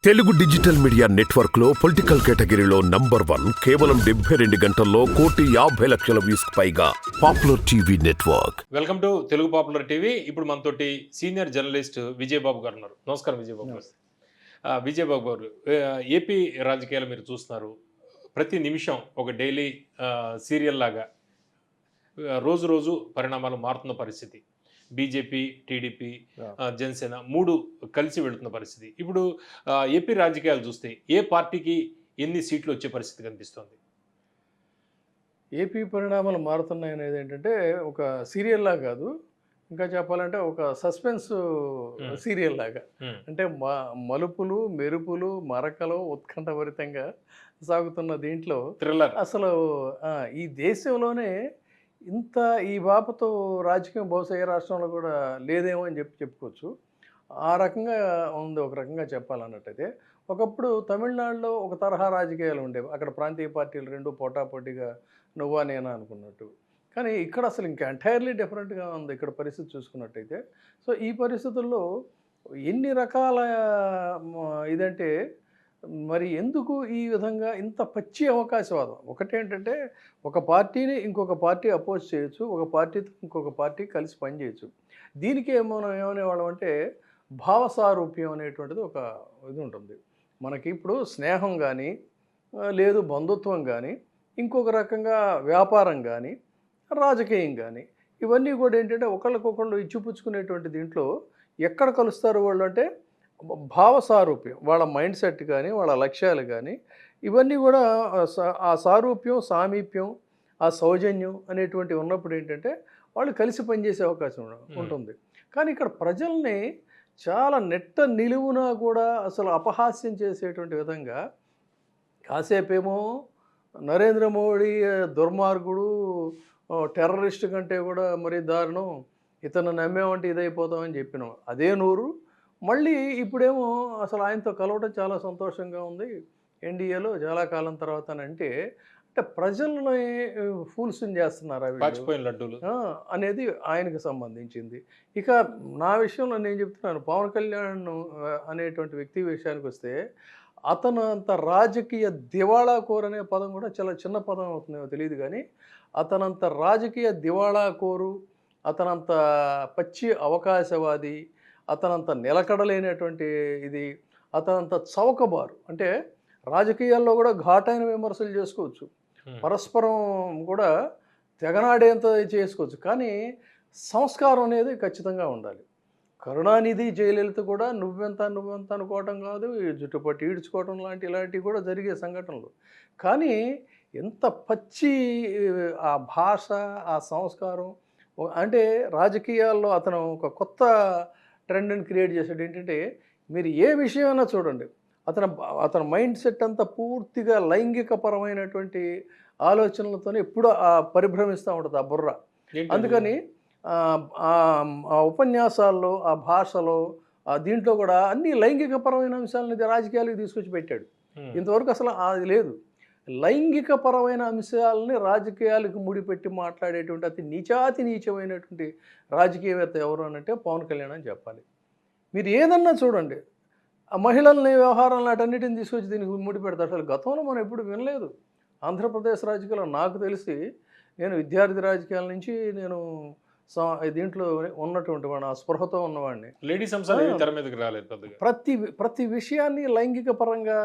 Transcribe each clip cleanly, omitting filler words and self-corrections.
Telugu digital media network లో political కేటగిరీలో number 1 కేవలం 72 గంటల్లో 1,50,00,000 వ్యూస్ పైగా popular TV network. Welcome to Telugu popular TV. ఇప్పుడు మనతోటి సీనియర్ జర్నలిస్ట్ విజయబాబు గారు ఉన్నారు. నమస్కారం విజయబాబు గారు. విజయబాబు గారు, ఏపీ రాజకీయాలు మీరు చూస్తున్నారు. ప్రతి నిమిషం ఒక డైలీ సీరియల్ లాగా రోజు రోజు పరిణామాలు మారుతున్న పరిస్థితి. బీజేపీ, టీడీపీ, జనసేన 3 కలిసి వెళుతున్న పరిస్థితి. ఇప్పుడు ఏపీ రాజకీయాలు చూస్తే ఏ పార్టీకి ఎన్ని సీట్లు వచ్చే పరిస్థితి కనిపిస్తుంది? ఏపీ పరిణామాలు మారుతున్నాయి అనేది ఏంటంటే ఒక సీరియల్లా కాదు, ఇంకా చెప్పాలంటే ఒక సస్పెన్స్ సీరియల్ లాగా. అంటే మలుపులు, మెరుపులు, మరకలు ఉత్కంఠభరితంగా సాగుతున్న దీంట్లో థ్రిల్లర్. అసలు ఈ దేశంలోనే ఇంత ఈ బాపతో రాజకీయం బహుశా ఏ రాష్ట్రంలో కూడా లేదేమో అని చెప్పుకోవచ్చు. ఆ రకంగా ఉంది ఒక రకంగా చెప్పాలన్నట్టయితే. ఒకప్పుడు తమిళనాడులో ఒక తరహా రాజకీయాలు ఉండేవి. అక్కడ ప్రాంతీయ పార్టీలు రెండు పోటాపోటీగా నువ్వా నేనా అనుకున్నట్టు. కానీ ఇక్కడ అసలు ఇంకా ఎంటైర్లీ డిఫరెంట్గా ఉంది ఇక్కడ పరిస్థితి చూసుకున్నట్టయితే. సో ఈ పరిస్థితుల్లో ఎన్ని రకాల ఇదంటే మరి ఎందుకు ఈ విధంగా ఇంత పచ్చి అవకాశవాదం? ఒకటేంటంటే ఒక పార్టీని ఇంకొక పార్టీ అపోజ్ చేయొచ్చు, ఒక పార్టీతో ఇంకొక పార్టీ కలిసి పనిచేయచ్చు. దీనికి మనం ఏమనేవాళ్ళం అంటే భావసారూప్యం అనేటువంటిది ఒక ఇది ఉంటుంది మనకి. ఇప్పుడు స్నేహం కానీ లేదు బంధుత్వం కానీ ఇంకొక రకంగా వ్యాపారం కానీ రాజకీయం కానీ ఇవన్నీ కూడా ఏంటంటే ఒకళ్ళకొకళ్ళు ఇచ్చిపుచ్చుకునేటువంటి దీంట్లో ఎక్కడ కలుస్తారు వాళ్ళు అంటే భావసారూప్యం, వాళ్ళ మైండ్ సెట్ కానీ వాళ్ళ లక్ష్యాలు కానీ ఇవన్నీ కూడా ఆ సారూప్యం, సామీప్యం, ఆ సౌజన్యం అనేటువంటివి ఉన్నప్పుడు ఏంటంటే వాళ్ళు కలిసి పనిచేసే అవకాశం ఉంటుంది. కానీ ఇక్కడ ప్రజల్ని చాలా నెట్ట నిలువున కూడా అసలు అపహాస్యం చేసేటువంటి విధంగా కాసేపేమో నరేంద్ర మోడీ దుర్మార్గుడు, టెర్రరిస్ట్ కంటే కూడా మరీ దారుణం, ఇతను నమ్మేమంటే ఇదైపోతామని చెప్పినాం. అదే నూరు మళ్ళీ ఇప్పుడేమో అసలు ఆయనతో కలవడం చాలా సంతోషంగా ఉంది ఎన్డీఏలో చాలా కాలం తర్వాత అంటే ప్రజల్ని ఫూల్స్ని చేస్తున్నారు లడ్డూలు అనేది ఆయనకు సంబంధించింది. ఇక నా విషయంలో నేను చెప్తున్నాను, పవన్ కళ్యాణ్ అనేటువంటి వ్యక్తి విషయానికి వస్తే అతను అంత రాజకీయ దివాళాకోరు అనే పదం కూడా చాలా చిన్న పదం అవుతుందేమో తెలియదు, కానీ అతనంత రాజకీయ దివాళాకోరు, అతనంత పచ్చి అవకాశవాది, అతనంత నిలకడలేనటువంటి ఇది, అతనంత చౌకబారు. అంటే రాజకీయాల్లో కూడా ఘాటైన విమర్శలు చేసుకోవచ్చు, పరస్పరం కూడా తెగనాడేంత చేసుకోవచ్చు, కానీ సంస్కారం అనేది ఖచ్చితంగా ఉండాలి. కరుణానిధి, జయలలిత కూడా నువ్వెంత అనుకోవటం కాదు, జుట్టుపట్టి ఈడ్చుకోవటం ఇలాంటివి కూడా జరిగే సంఘటనలు. కానీ ఎంత పచ్చి ఆ భాష, ఆ సంస్కారం. అంటే రాజకీయాల్లో అతను ఒక కొత్త ట్రెండ్ని క్రియేట్ చేశాడు. ఏంటంటే మీరు ఏ విషయమైనా చూడండి, అతని మైండ్ సెట్ అంతా పూర్తిగా లైంగికపరమైనటువంటి ఆలోచనలతోనే ఎప్పుడూ పరిభ్రమిస్తూ ఉంటుంది ఆ బుర్ర. అందుకని ఆ ఉపన్యాసాల్లో, ఆ భాషలో, దీంట్లో కూడా అన్ని లైంగికపరమైన అంశాలని రాజకీయాలకు తీసుకొచ్చి పెట్టాడు. ఇంతవరకు అసలు అది లేదు. లైంగికపరమైన అంశాలని రాజకీయాలకు ముడిపెట్టి మాట్లాడేటువంటి అతి నీచమైనటువంటి రాజకీయవేత్త ఎవరు అనంటే పవన్ కళ్యాణ్ అని చెప్పాలి. మీరు ఏదన్నా చూడండి, ఆ మహిళల్ని వ్యవహారాలను అటన్నిటిని తీసుకొచ్చి దీనికి ముడిపెడతారు. అసలు గతంలో మనం ఎప్పుడు వినలేదు ఆంధ్రప్రదేశ్ రాజకీయాల్లో. నాకు తెలిసి నేను విద్యార్థి రాజకీయాల నుంచి నేను దీంట్లో ఉన్నటువంటి వాడిని, ఆ స్పృహతో ఉన్నవాడిని. లేడీస్ అంశాలు తెర మీదకి రాలేదు. ప్రతి విషయాన్ని లైంగిక పరంగా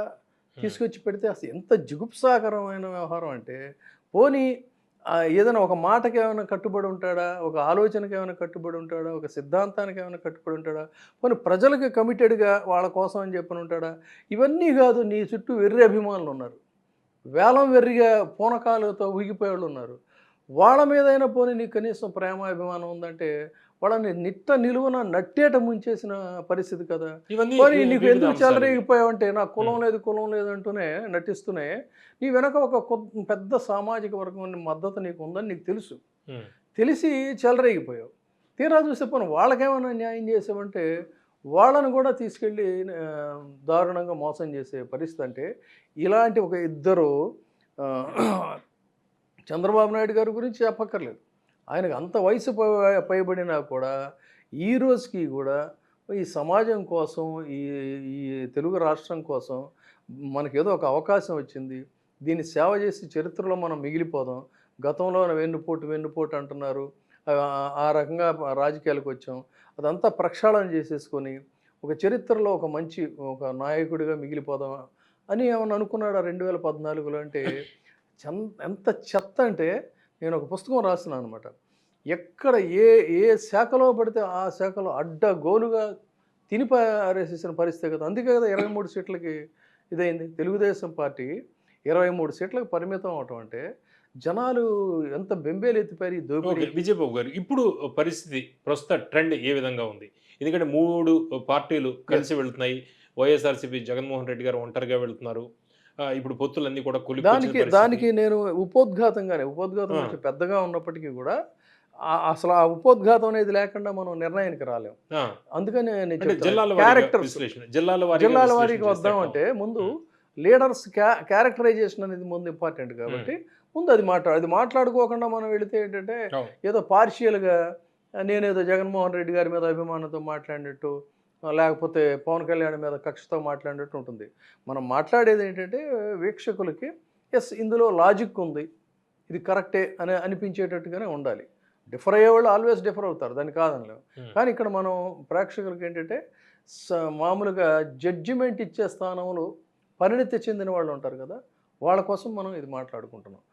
తీసుకొచ్చి పెడితే అసలు ఎంత జిగుప్సాకరమైన వ్యవహారం అంటే, పోనీ ఏదైనా ఒక మాటకి ఏమైనా కట్టుబడి ఉంటాడా, ఒక ఆలోచనకి ఏమైనా కట్టుబడి ఉంటాడా, ఒక సిద్ధాంతానికి ఏమైనా కట్టుబడి ఉంటాడా, పోనీ ప్రజలకు కమిటెడ్గా వాళ్ళ కోసం అని చెప్పని ఉంటాడా? ఇవన్నీ కాదు, నీ చుట్టూ వెర్రి అభిమానులు ఉన్నారు, వేలం వెర్రిగా పూనకాలతో ఊగిపోయేవాళ్ళు ఉన్నారు. వాళ్ళ మీదైనా పోనీ నీకు కనీసం ప్రేమాభిమానం ఉందంటే వాళ్ళని నిలువున నట్టేట ముంచేసిన పరిస్థితి కదా. పోనీ నీకు ఎందుకు చెలరేగిపోయావంటే నాకు కులం లేదు అంటూనే నటిస్తూనే నీ వెనక ఒక పెద్ద సామాజిక వర్గం మద్దతు నీకు ఉందని నీకు తెలిసి చెలరేగిపోయావు. తీరా చూస్తే పోనీ వాళ్ళకేమైనా న్యాయం చేసావంటే వాళ్ళని కూడా తీసుకెళ్ళి దారుణంగా మోసం చేసే పరిస్థితి. అంటే ఇలాంటి ఒక ఇద్దరు, చంద్రబాబు నాయుడు గారి గురించి చెప్పక్కర్లేదు, ఆయనకు అంత వయసు పైబడినా కూడా ఈ రోజుకి కూడా ఈ సమాజం కోసం, ఈ ఈ తెలుగు రాష్ట్రం కోసం మనకేదో ఒక అవకాశం వచ్చింది. దీన్ని సేవ చేసి చరిత్రలో మనం మిగిలిపోదాం. గతంలో వెన్నుపోటు అంటున్నారు. ఆ రకంగా రాజకీయాలకు వచ్చాం. అదంతా ప్రక్షాళన చేసేసుకొని ఒక చరిత్రలో ఒక మంచి ఒక నాయకుడిగా మిగిలిపోదాం అని ఏమన్నా అనుకున్నాడా 2014లో అంటే ఎంత చెత్త అంటే నేను ఒక పుస్తకం రాస్తున్నాను అనమాట. ఎక్కడ ఏ ఏ శాఖలో పడితే ఆ శాఖలో అడ్డగోలుగా తిని పారేసేసిన పరిస్థితి కదా. అందుకే కదా 23 సీట్లకి ఇదైంది. తెలుగుదేశం పార్టీ 23 సీట్లకు పరిమితం అవటం అంటే జనాలు ఎంత బెంబేలు ఎత్తిపోయారు ఈ దోపిడీ. విజయబాబు గారు, ఇప్పుడు పరిస్థితి ప్రస్తుత ట్రెండ్ ఏ విధంగా ఉంది? ఎందుకంటే 3 పార్టీలు కలిసి వెళ్తున్నాయి. వైఎస్ఆర్సీపీ జగన్మోహన్ రెడ్డి గారు ఒంటరిగా వెళ్తున్నారు. ఇప్పుడు పొత్తులన్నీ కూడా దానికి నేను ఉపోద్ఘాతం కొంచెం పెద్దగా ఉన్నప్పటికీ కూడా అసలు ఆ ఉపోద్ఘాతం అనేది లేకుండా మనం నిర్ణయానికి రాలేం. అందుకని జిల్లాల వారీకి వద్దామంటే ముందు లీడర్స్ క్యారెక్టరైజేషన్ అనేది ముందు ఇంపార్టెంట్ కాబట్టి ముందు అది మాట్లాడుకోకుండా మనం వెళితే ఏంటంటే ఏదో పార్షియల్గా నేనేదో జగన్మోహన్ రెడ్డి గారి మీద అభిమానంతో మాట్లాడినట్టు లేకపోతే పవన్ కళ్యాణ్ మీద కక్షతో మాట్లాడినట్టు ఉంటుంది. మనం మాట్లాడేది ఏంటంటే వీక్షకులకి ఇందులో లాజిక్ ఉంది, ఇది కరెక్టే అని అనిపించేటట్టుగానే ఉండాలి. డిఫర్ అయ్యేవాళ్ళు ఆల్వేస్ డిఫర్ అవుతారు, దాన్ని కాదనలేము. కానీ ఇక్కడ మనం ప్రేక్షకులకి ఏంటంటే మామూలుగా జడ్జిమెంట్ ఇచ్చే స్థానంలో పరిణితి చెందిన వాళ్ళు ఉంటారు కదా, వాళ్ళ కోసం మనం ఇది మాట్లాడుకుంటున్నాం.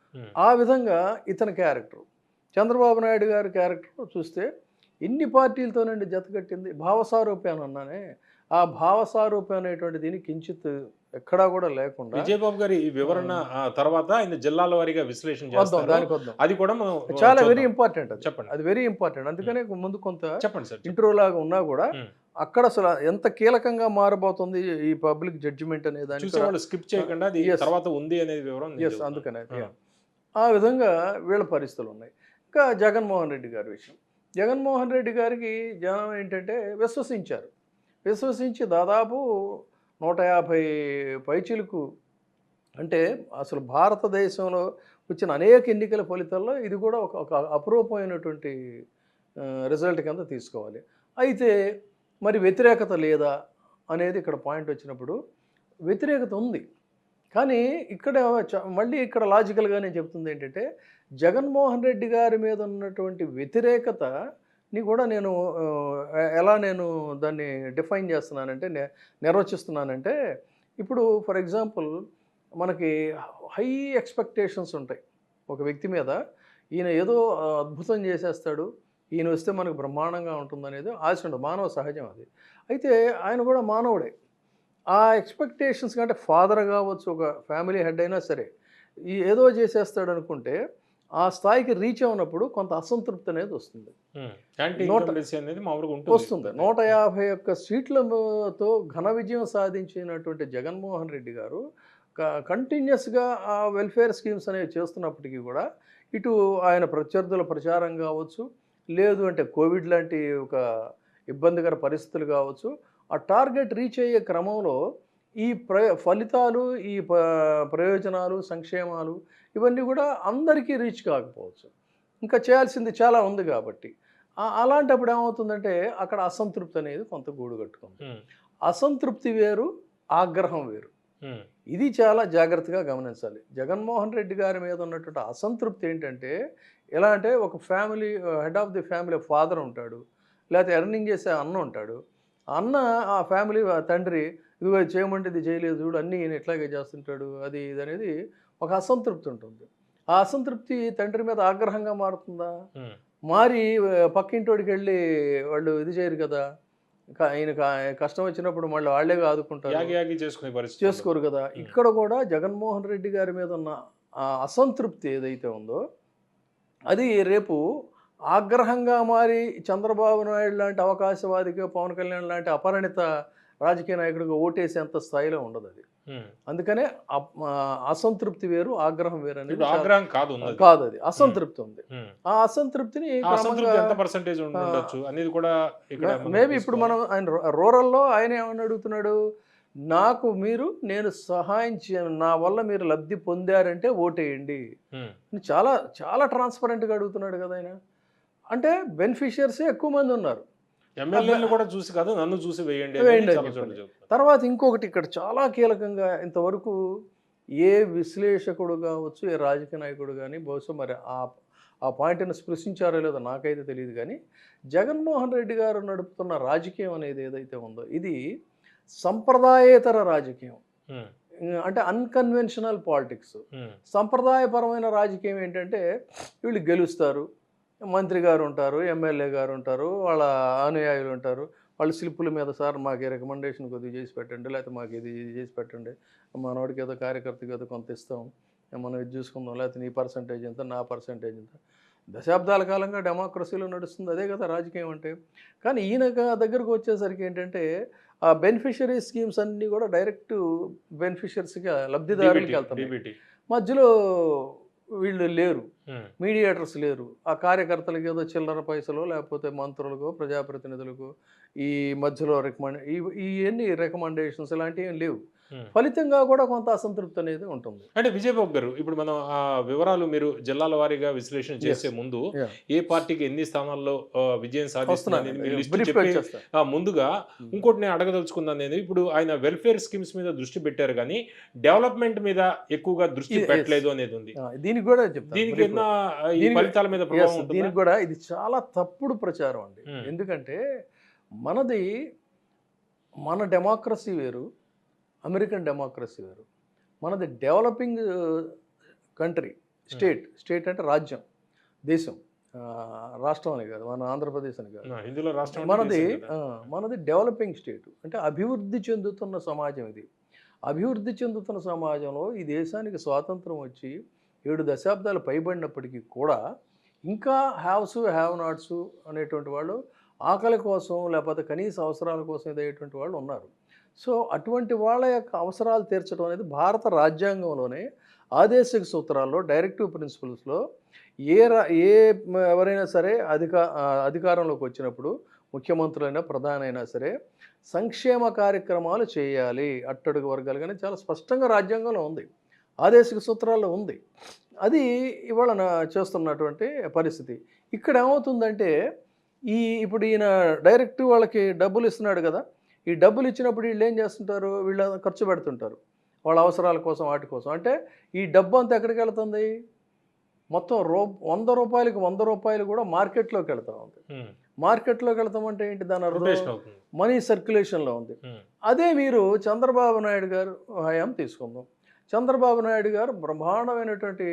ఆ విధంగా ఇతని క్యారెక్టర్ చంద్రబాబు నాయుడు గారి క్యారెక్టర్ చూస్తే ఇన్ని పార్టీలతోనండి జతకట్టింది. భావసారూప్యాన్ని అన్నానే, ఆ భావసారూప్యం అనేటువంటి దీన్ని కించిత్ ఎక్కడా కూడా లేకుండా విజయబాబు గారి ఈ వివరణ తర్వాత ఆయన జిల్లాల వారీగా విశ్లేషణ చేస్తారు. దానికి వద్దాం. అది కూడా చాలా వెరీ ఇంపార్టెంట్. చెప్పండి. అది వెరీ ఇంపార్టెంట్. అందుకనే ముందు కొంత చెప్పండి సార్. ఇంట్రో లాగా ఉన్నా కూడా అక్కడ అసలు ఎంత కీలకంగా మారబోతుంది ఈ పబ్లిక్ జడ్జిమెంట్ అనే దాన్ని స్కిప్ చేయకుండా తర్వాత ఉంది అనేది వివరం. అందుకనే ఆ విధంగా వీళ్ళ పరిస్థితులు ఉన్నాయి. ఇంకా జగన్మోహన్ రెడ్డి గారి విషయం. జగన్మోహన్ రెడ్డి గారికి జనం ఏంటంటే విశ్వసించి దాదాపు 150 పైచిలకు అంటే అసలు భారతదేశంలో వచ్చిన అనేక ఎన్నికల ఫలితాల్లో ఇది కూడా ఒక అపురూపమైనటువంటి రిజల్ట్ కింద తీసుకోవాలి. అయితే మరి వ్యతిరేకత లేదా అనేది ఇక్కడ పాయింట్ వచ్చినప్పుడు వ్యతిరేకత ఉంది. కానీ మళ్ళీ ఇక్కడ లాజికల్గా నేను చెప్తుంది ఏంటంటే జగన్మోహన్ రెడ్డి గారి మీద ఉన్నటువంటి వ్యతిరేకతని కూడా నేను ఎలా దాన్ని డిఫైన్ చేస్తున్నానంటే నిర్వచిస్తున్నానంటే ఇప్పుడు ఫర్ ఎగ్జాంపుల్ మనకి హై ఎక్స్పెక్టేషన్స్ ఉంటాయి ఒక వ్యక్తి మీద. ఈయన ఏదో అద్భుతం చేసేస్తాడు, ఈయన వస్తే మనకు బ్రహ్మాండంగా ఉంటుందనేది ఆశ ఉంటుంది, మానవ సహజం అది. అయితే ఆయన కూడా మానవుడే. ఆ ఎక్స్పెక్టేషన్స్ కంటే ఫాదర్ కావచ్చు, ఒక ఫ్యామిలీ హెడ్ అయినా సరే ఏదో చేసేస్తాడు అనుకుంటే ఆ స్థాయికి రీచ్ అవునప్పుడు కొంత అసంతృప్తి అనేది వస్తుంది. 151 సీట్లతో ఘన విజయం సాధించినటువంటి జగన్మోహన్ రెడ్డి గారు కంటిన్యూస్గా ఆ వెల్ఫేర్ స్కీమ్స్ అనేవి చేస్తున్నప్పటికీ కూడా ఇటు ఆయన ప్రత్యర్థుల ప్రచారం కావచ్చు, లేదు అంటే కోవిడ్ లాంటి ఒక ఇబ్బందికర పరిస్థితులు కావచ్చు, ఆ టార్గెట్ రీచ్ అయ్యే క్రమంలో ఈ ఫలితాలు, ఈ ప్రయోజనాలు, సంక్షేమాలు ఇవన్నీ కూడా అందరికీ రీచ్ కాకపోవచ్చు. ఇంకా చేయాల్సింది చాలా ఉంది కాబట్టి అలాంటప్పుడు ఏమవుతుందంటే అక్కడ అసంతృప్తి అనేది కొంత గూడు కట్టుకుంది. అసంతృప్తి వేరు, ఆగ్రహం వేరు. ఇది చాలా జాగ్రత్తగా గమనించాలి. జగన్మోహన్ రెడ్డి గారి మీద ఉన్నటువంటి అసంతృప్తి ఏంటంటే ఎలా అంటే ఒక family head of the family father ఉంటాడు, లేకపోతే ఎర్నింగ్ చేసే అన్న ఉంటాడు. అన్న ఆ ఫ్యామిలీ తండ్రి ఇదిగో చేయమంటే ఇది చేయలేదు చూడు, అన్నీ ఈయన ఎట్లాగే చేస్తుంటాడు, అది ఇది అనేది ఒక అసంతృప్తి ఉంటుంది. ఆ అసంతృప్తి తండ్రి మీద ఆగ్రహంగా మారుతుందా? మారి పక్కింటోడికి వెళ్ళి వాళ్ళు ఇది చేయరు కదా, ఈయన కష్టం వచ్చినప్పుడు మళ్ళీ వాళ్ళే ఆదుకుంటారు, చేసుకోరు కదా. ఇక్కడ కూడా జగన్మోహన్ రెడ్డి గారి మీద ఉన్న ఆ అసంతృప్తి ఏదైతే ఉందో అది రేపు ఆగ్రహంగా మారి చంద్రబాబు నాయుడు లాంటి అవకాశవాదిగా, పవన్ కళ్యాణ్ లాంటి అపరిణిత రాజకీయ నాయకుడిగా ఓటేసేంత స్థాయిలో ఉండదు అది. అందుకనే అసంతృప్తి వేరు, ఆగ్రహం వేరు అనేది కాదు, అది అసంతృప్తి ఉంది. ఆ అసంతృప్తిని మేబీ ఇప్పుడు మనం ఆయన రూరల్లో ఆయన ఏమని అడుగుతున్నాడు, నేను సహాయం నా వల్ల మీరు లబ్ధి పొందారంటే ఓటేయండి. చాలా చాలా ట్రాన్స్పరెంట్గా అడుగుతున్నాడు కదా ఆయన. అంటే బెనిఫిషియర్సే ఎక్కువ మంది ఉన్నారు. ఎమ్మెల్యేలు కూడా చూసి కాదు నన్ను చూసి వేయండి అనేది వేయండి అని చాలా చోట్ల చెప్పండి. చెప్తున్నారు. తర్వాత ఇంకొకటి ఇక్కడ చాలా కీలకంగా ఇంతవరకు ఏ విశ్లేషకుడు కావచ్చు, ఏ రాజకీయ నాయకుడు కానీ బహుశా మరి ఆ పాయింట్ని స్పృశించారో లేదో నాకైతే తెలియదు. కానీ జగన్మోహన్ రెడ్డి గారు నడుపుతున్న రాజకీయం అనేది ఏదైతే ఉందో ఇది సంప్రదాయేతర రాజకీయం. ఉమ్, అంటే అన్కన్వెన్షనల్ పాలిటిక్స్. ఉమ్, సంప్రదాయపరమైన రాజకీయం ఏంటంటే వీళ్ళు గెలుస్తారు, మంత్రి గారు ఉంటారు, ఎమ్మెల్యే గారు ఉంటారు, వాళ్ళ అనుయాయులు ఉంటారు, వాళ్ళు స్లిప్పుల మీద సార్ మాకు ఈ రికమెండేషన్ కొద్దిగా చేసి పెట్టండి, లేకపోతే మాకు ఇది చేసి పెట్టండి, మనవాడికి ఏదో కార్యకర్తకి ఏదో కొంత ఇస్తాం, మనం ఇది చూసుకుందాం, లేకపోతే నీ పర్సంటేజ్ ఎంత నా పర్సంటేజ్ ఎంత. దశాబ్దాల కాలంగా డెమోక్రసీలో నడుస్తుంది, అదే కదా రాజకీయం అంటే. కానీ ఈయన దగ్గరకు వచ్చేసరికి ఏంటంటే ఆ బెనిఫిషరీ స్కీమ్స్ అన్నీ కూడా డైరెక్ట్ బెనిఫిషరీస్గా లబ్ధిదారులకి వెళ్తాయి. DBT. మధ్యలో వీళ్ళు లేరు, ఉమ్, మీడియేటర్స్ లేరు. ఆ కార్యకర్తలకు ఏదో చిల్లర పైసలు లేకపోతే మంత్రులకు ప్రజాప్రతినిధులకు ఈ మధ్యలో ఇవన్నీ రికమెండేషన్స్ ఇలాంటివి ఏం లేవు. ఉమ్. ఫలితంగా కూడా కొంత అసంతృప్తి అనేది ఉంటుంది. అంటే విజయబాబు గారు ఇప్పుడు మనం ఆ వివరాలు మీరు జిల్లాల వారీగా విశ్లేషణ చేసే ముందు Yeah. ఏ పార్టీకి ఎన్ని స్థానాల్లో విజయం సాధిస్తుంది అనేది మీరు లిస్ట్ బ్రీఫ్గా చెప్పి ఇచ్చేస్తా. ముందుగా ఇంకోటి నేను అడగదలుచుకున్నాను. నేను ఇప్పుడు ఆయన వెల్ఫేర్ స్కీమ్స్ మీద దృష్టి పెట్టారు కానీ డెవలప్మెంట్ మీద ఎక్కువగా దృష్టి Yes. పెట్టలేదు అనేది ఉంది. దీనికి కూడా చెప్తాను దీనికి brief ఏమన్నా గా. ఈ దీనికి- ఫలితాల మీద Yes, ప్రభావం ఉంటుందా? దీనికి కూడా ఇది చాలా తప్పుడు ప్రచారం అండి. Hmm. ఎందుకంటే మన డెమోక్రసీ వేరు, అమెరికన్ డెమోక్రసీ వేరు. మనది డెవలపింగ్ కంట్రీ, స్టేట్ అంటే రాజ్యం, దేశం, రాష్ట్రం అని కాదు, మన ఆంధ్రప్రదేశ్ అని కాదు. హిందీలో రాష్ట్రం అంటే మనది దేశం కదా. మనది డెవలపింగ్ స్టేట్, అంటే అభివృద్ధి చెందుతున్న సమాజం ఇది. అభివృద్ధి చెందుతున్న సమాజంలో ఈ దేశానికి స్వాతంత్రం వచ్చి 7 దశాబ్దాలు పైబడినప్పటికీ కూడా ఇంకా హ్యావ్ నాట్స్ అనేటువంటి వాళ్ళు, ఆకలి కోసం లేకపోతే కనీస అవసరాల కోసం ఎదిగేటువంటి వాళ్ళు ఉన్నారు. సో అటువంటి వాళ్ళ యొక్క అవసరాలు తీర్చడం అనేది భారత రాజ్యాంగంలోనే ఆదేశిక సూత్రాల్లో, డైరెక్టివ్ ప్రిన్సిపల్స్లో ఎవరైనా సరే అధికారంలోకి వచ్చినప్పుడు ముఖ్యమంత్రులైనా ప్రధాని అయినా సరే సంక్షేమ కార్యక్రమాలు చేయాలి అట్టడుగు వర్గాలు కానీ చాలా స్పష్టంగా రాజ్యాంగంలో ఉంది, ఆదేశిక సూత్రాల్లో ఉంది. అది ఇవాళ చేస్తున్నటువంటి పరిస్థితి. ఇక్కడ ఏమవుతుందంటే ఇప్పుడు ఈయన డైరెక్ట్ వాళ్ళకి డబ్బులు ఇస్తున్నాడు కదా, ఈ డబ్బులు ఇచ్చినప్పుడు వీళ్ళు ఏం చేస్తుంటారు, వీళ్ళు ఖర్చు పెడుతుంటారు వాళ్ళ అవసరాల కోసం, వాటి కోసం. అంటే ఈ డబ్బు అంతా ఎక్కడికి వెళ్తుంది, మొత్తం 100 రూపాయలకి 100 రూపాయలు కూడా మార్కెట్లోకి వెళ్తూ ఉంది. మార్కెట్లోకి వెళ్తామంటే ఏంటి, దాని అర్థం మనీ సర్క్యులేషన్లో ఉంది. అదే మీరు చంద్రబాబు నాయుడు గారు హయాం తీసుకుందాం. చంద్రబాబు నాయుడు గారు బ్రహ్మాండమైనటువంటి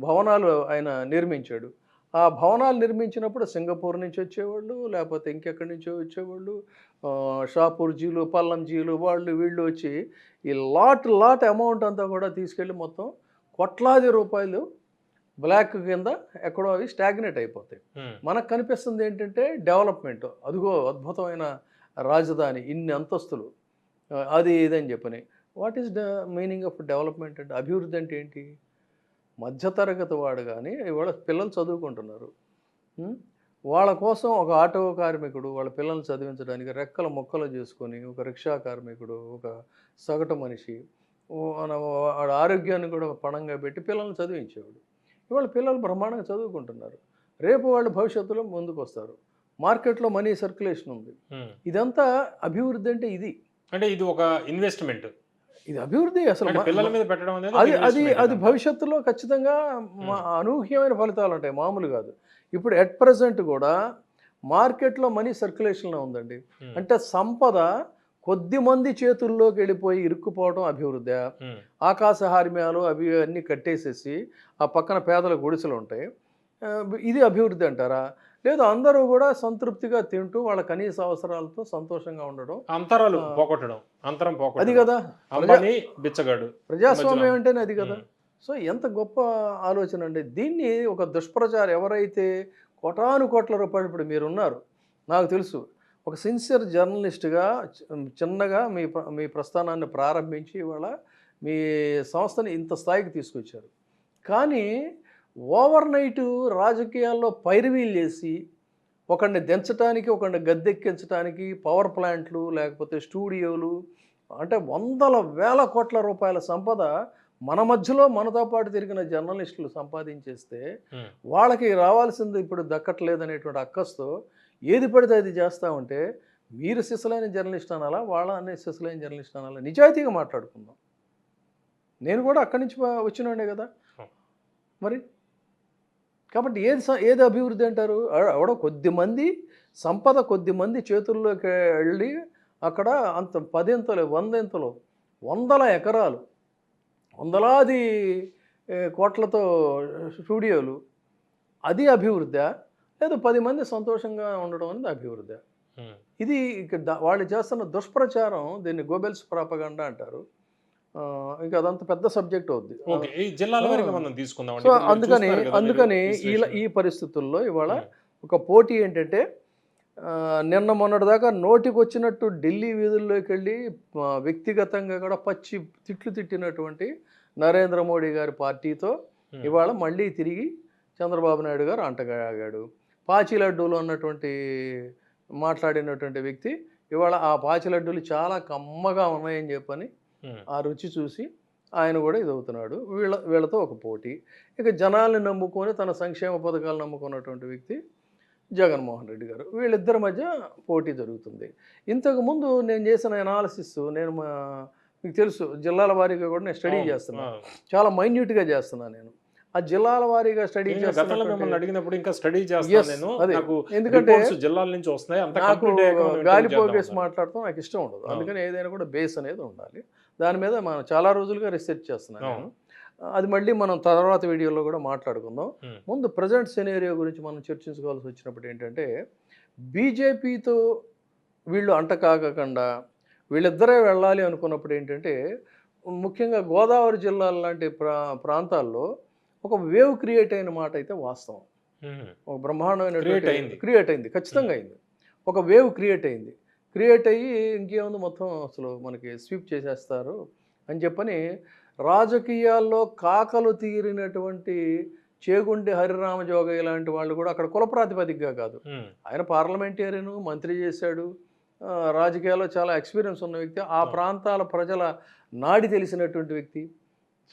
భవనాలు ఆయన నిర్మించాడు. ఆ భవనాలు నిర్మించినప్పుడు సింగపూర్ నుంచి వచ్చేవాళ్ళు, లేకపోతే ఇంకెక్కడి నుంచో వచ్చేవాళ్ళు, షాపూర్ జీలు, పల్లం జీలు, వీళ్ళు వచ్చి ఈ లాట్ అమౌంట్ అంతా కూడా తీసుకెళ్ళి మొత్తం కోట్లాది రూపాయలు బ్లాక్ కింద ఎక్కడో అవి స్టాగ్నేట్ అయిపోతాయి. మనకు కనిపిస్తుంది ఏంటంటే డెవలప్మెంట్, అదిగో అద్భుతమైన రాజధాని, ఇన్ని అంతస్తులు, అది ఇదని చెప్పని. What is the meaning of development అంటే? అభివృద్ధి అంటే ఏంటి? మధ్యతరగతి వాడు కానీ ఇవాళ పిల్లలు చదువుకుంటున్నారు, వాళ్ళ కోసం ఒక ఆటో కార్మికుడు వాళ్ళ పిల్లల్ని చదివించడానికి రెక్కల మొక్కలు చేసుకొని, ఒక రిక్షా కార్మికుడు, ఒక సగటు మనిషి వాడు ఆరోగ్యాన్ని కూడా పణంగా పెట్టి పిల్లల్ని చదివించేవాడు. ఇవాళ పిల్లలు బ్రహ్మాండంగా చదువుకుంటున్నారు, రేపు వాళ్ళు భవిష్యత్తులో ముందుకు వస్తారు, మార్కెట్లో మనీ సర్క్యులేషన్ ఉంది. ఇదంతా అభివృద్ధి అంటే ఇది. అంటే ఇది ఒక ఇన్వెస్ట్మెంట్, ఇది అభివృద్ధి. అసలు పిల్లల మీద పెట్టడం అనేది అది భవిష్యత్తులో ఖచ్చితంగా అనూహ్యమైన ఫలితాలు ఉంటాయి, మామూలు కాదు. ఇప్పుడు ఎట్ ప్రజెంట్ కూడా మార్కెట్లో మనీ సర్క్యులేషన్లో ఉందండి. అంటే సంపద కొద్ది మంది చేతుల్లోకి వెళ్ళిపోయి ఇరుక్కుపోవడం అభివృద్ధి. ఆకాశ హార్మ్యాలు అవి అన్నీ కట్టేసేసి ఆ పక్కన పేదల గుడిసెలు ఉంటాయి, ఇది అభివృద్ధి అంటారా? లేదు, అందరూ కూడా సంతృప్తిగా తింటూ వాళ్ళ కనీస అవసరాలతో సంతోషంగా ఉండడం, అంతరాలు పోగొట్టడం, అంతరం పోగొట్టడం, అది కదా బిచ్చగాడు ప్రజాస్వామ్యం అంటేనే అది కదా. సో ఎంత గొప్ప ఆలోచన అండి. దీన్ని ఒక దుష్ప్రచారం, ఎవరైతే కోటాను కోట్ల రూపాయలు, ఇప్పుడు మీరున్నారు, నాకు తెలుసు, ఒక సిన్సియర్ జర్నలిస్ట్గా చిన్నగా మీ ప్రస్థానాన్ని ప్రారంభించి ఇవాళ మీ సంస్థని ఇంత స్థాయికి తీసుకొచ్చారు. కానీ ఓవర్ నైట్ రాజకీయాల్లో పైరవీలు చేసి ఒకడిని దించడానికి, ఒకడిని గద్దెక్కించడానికి పవర్ ప్లాంట్లు, లేకపోతే స్టూడియోలు, అంటే వందల వేల కోట్ల రూపాయల సంపద మన మధ్యలో మనతో పాటు తిరిగిన జర్నలిస్టులు సంపాదించేస్తే వాళ్ళకి రావాల్సింది ఇప్పుడు దక్కట్లేదనేటువంటి అక్కస్తో ఏది పడితే అది చేస్తూ ఉంటే మీరు సిసలైన జర్నలిస్ట్ అనాలా, వాళ్ళ అనే సిసలైన జర్నలిస్ట్ అనాలా? నిజాయితీగా మాట్లాడుకుందాం. నేను కూడా అక్కడి నుంచి వచ్చినోడే కదా మరి. కాబట్టి ఏది అభివృద్ధి అంటారు? ఎవడో కొద్దిమంది సంపద కొద్దిమంది చేతుల్లోకి వెళ్ళి అక్కడ అంత 10 ఎంతలో 100 ఎంతలో వందల ఎకరాలు వందలాది కోట్లతో స్టూడియోలు, అది అభివృద్ధా? లేదా 10 మంది సంతోషంగా ఉండడం అనేది అభివృద్ధా? ఇది వాళ్ళు చేస్తున్న దుష్ప్రచారం, దీన్ని గోబెల్స్ ప్రాపగండా అంటారు. ఇంకా అదంత పెద్ద సబ్జెక్ట్ అవుద్ది. ఈ జిల్లాల వారీగా మనం తీసుకుందాం. సో అందుకని ఈ పరిస్థితుల్లో ఇవాళ ఒక పోటీ ఏంటంటే, నిన్న మొన్నటిదాకా నోటికి వచ్చినట్టు ఢిల్లీ వీధుల్లోకి వెళ్ళి వ్యక్తిగతంగా కూడా పచ్చి తిట్లు తిట్టినటువంటి నరేంద్ర మోడీ గారి పార్టీతో ఇవాళ మళ్ళీ తిరిగి చంద్రబాబు నాయుడు గారు అంటగాగాడు. పాచిలడ్డూలు అన్నటువంటి మాట్లాడినటువంటి వ్యక్తి ఇవాళ ఆ పాచిలడ్డూలు చాలా కమ్మగా ఉన్నాయని చెప్పని ఆ రుచి చూసి ఆయన కూడా ఇదవుతున్నాడు. వీళ్ళతో ఒక పోటీ. ఇక జనాల్ని నమ్ముకొని తన సంక్షేమ పథకాలు నమ్ముకున్నటువంటి వ్యక్తి జగన్మోహన్ రెడ్డి గారు. వీళ్ళిద్దరి మధ్య పోటీ జరుగుతుంది. ఇంతకుముందు నేను చేసిన అనాలిసిస్, నేను మీకు తెలుసు జిల్లాల వారీగా కూడా నేను స్టడీ చేస్తున్నాను. చాలా మైన్యూట్గా చేస్తున్నాను నేను. ఆ జిల్లాల వారీగా స్టడీ చేస్తాను. అడిగినప్పుడు ఇంకా స్టడీ చేస్తాను, ఎందుకంటే జిల్లాల నుంచి వస్తున్నాయి. నాకు గాలిపోగేసి మాట్లాడటం నాకు ఇష్టం ఉండదు. అందుకని ఏదైనా కూడా బేస్ అనేది ఉండాలి. దాని మీద మనం చాలా రోజులుగా రీసెర్చ్ చేస్తున్నాను నేను. అది మళ్ళీ మనం తర్వాత వీడియోలో కూడా మాట్లాడుకుందాం. ముందు ప్రజెంట్ సినేరియో గురించి మనం చర్చించుకోవాల్సి వచ్చినప్పుడు ఏంటంటే, బీజేపీతో వీళ్ళు అంటకాగకుండా వీళ్ళిద్దరే వెళ్ళాలి అనుకున్నప్పుడు ఏంటంటే, ముఖ్యంగా గోదావరి జిల్లాల లాంటి ప్రాంతాల్లో ఒక వేవ్ క్రియేట్ అయిన మాట అయితే వాస్తవం. ఒక బ్రహ్మాండమైన క్రియేట్ అయింది, ఖచ్చితంగా అయింది. ఒక వేవ్ క్రియేట్ అయింది. క్రియేట్ అయ్యి ఇంకేముంది మొత్తం అసలు మనకి స్వీప్ చేసేస్తారు అని చెప్పని రాజకీయాల్లో కాకలు తీరినటువంటి చేగుండి హరిరామజోగయ్య లాంటి వాళ్ళు కూడా అక్కడ కుల ప్రాతిపదికగా కాదు, ఆయన పార్లమెంటేరియన్, మంత్రి చేశాడు, రాజకీయాల్లో చాలా ఎక్స్పీరియన్స్ ఉన్న వ్యక్తి, ఆ ప్రాంతాల ప్రజల నాడి తెలిసినటువంటి వ్యక్తి.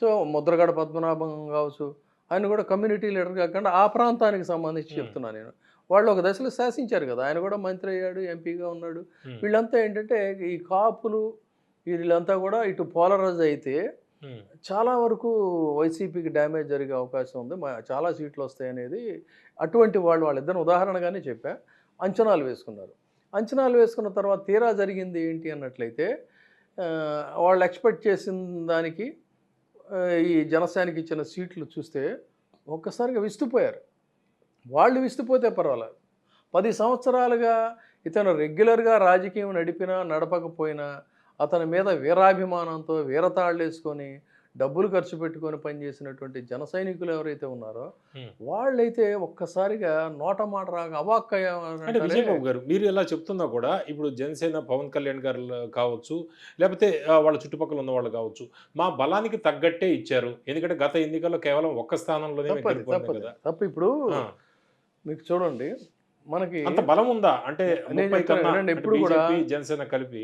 సో ముద్రగడ పద్మనాభం కావచ్చు, ఆయన కూడా కమ్యూనిటీ లీడర్ కాకుండా ఆ ప్రాంతానికి సంబంధించి చెప్తున్నాను నేను. వాళ్ళు ఒక దశలో శాసించారు కదా, ఆయన కూడా మంత్రి అయ్యాడు, ఎంపీగా ఉన్నాడు. వీళ్ళంతా ఏంటంటే ఈ కాపులు వీళ్ళంతా కూడా ఇటు పోలరైజ్ అయితే చాలా వరకు వైసీపీకి డ్యామేజ్ జరిగే అవకాశం ఉంది, చాలా సీట్లు వస్తాయి అనేది అటువంటి వాళ్ళిద్దరిని ఉదాహరణగానే చెప్పా. అంచనాలు వేసుకున్నారు. అంచనాలు వేసుకున్న తర్వాత తీరా జరిగింది ఏంటి అన్నట్లయితే, వాళ్ళు ఎక్స్పెక్ట్ చేసిన దానికి ఈ జనసేనకి ఇచ్చిన సీట్లు చూస్తే ఒక్కసారిగా విస్తుపోయారు. వాళ్ళు విస్తుపోతే పర్వాలేదు, 10 సంవత్సరాలుగా ఇతను రెగ్యులర్గా రాజకీయం నడిపినా నడపకపోయినా అతని మీద వీరాభిమానంతో వీరతాళ్ళు వేసుకొని డబ్బులు ఖర్చు పెట్టుకొని పనిచేసినటువంటి జన సైనికులు ఎవరైతే ఉన్నారో వాళ్ళైతే ఒక్కసారిగా నోట మాట రాక అంటే విజయబాబు గారు మీరు ఎలా చెప్తున్నా కూడా ఇప్పుడు జనసేన పవన్ కళ్యాణ్ గారు కావచ్చు, లేకపోతే వాళ్ళ చుట్టుపక్కల ఉన్న వాళ్ళు కావచ్చు, మా బలానికి తగ్గట్టే ఇచ్చారు. ఎందుకంటే గత ఎన్నికల్లో కేవలం ఒక్క స్థానంలోనే తప్ప. ఇప్పుడు మీకు చూడండి, మనకి అంత బలం ఉందా అంటే ఎప్పుడు కూడా జనసేన కలిపి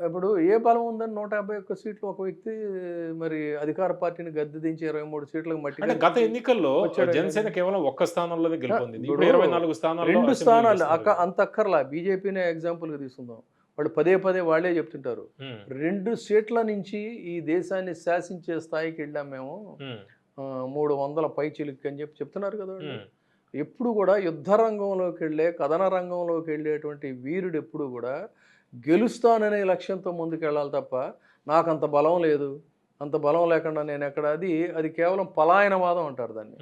ఇప్పుడు ఏ బలం ఉందని 151 సీట్లు ఒక వ్యక్తి మరి అధికార పార్టీని గద్దె దించి 23 సీట్లకు మట్టి. గత ఎన్నికల్లో జనసేన కేవలం ఒక్క స్థానంలోనే గెలుపొందింది. 24 స్థానాలు, 2 స్థానాలు అంత అక్కర్లా. బీజేపీనే ఎగ్జాంపుల్గా తీసుకుందాం. వాళ్ళు పదే వాళ్ళే చెప్తుంటారు, 2 సీట్ల నుంచి ఈ దేశాన్ని శాసించే స్థాయికి వెళ్ళాం మేము, 300 పైచిలుక్కి అని చెప్తున్నారు కదా. ఎప్పుడు కూడా యుద్ధ రంగంలోకి వెళ్ళే, కథన రంగంలోకి వెళ్ళేటువంటి వీరుడు ఎప్పుడు కూడా గెలుస్తాననే లక్ష్యంతో ముందుకు వెళ్ళాలి తప్ప నాకు అంత బలం లేదు, అంత బలం లేకుండా నేను ఎక్కడ, అది కేవలం పలాయనవాదం అంటారు దాన్ని.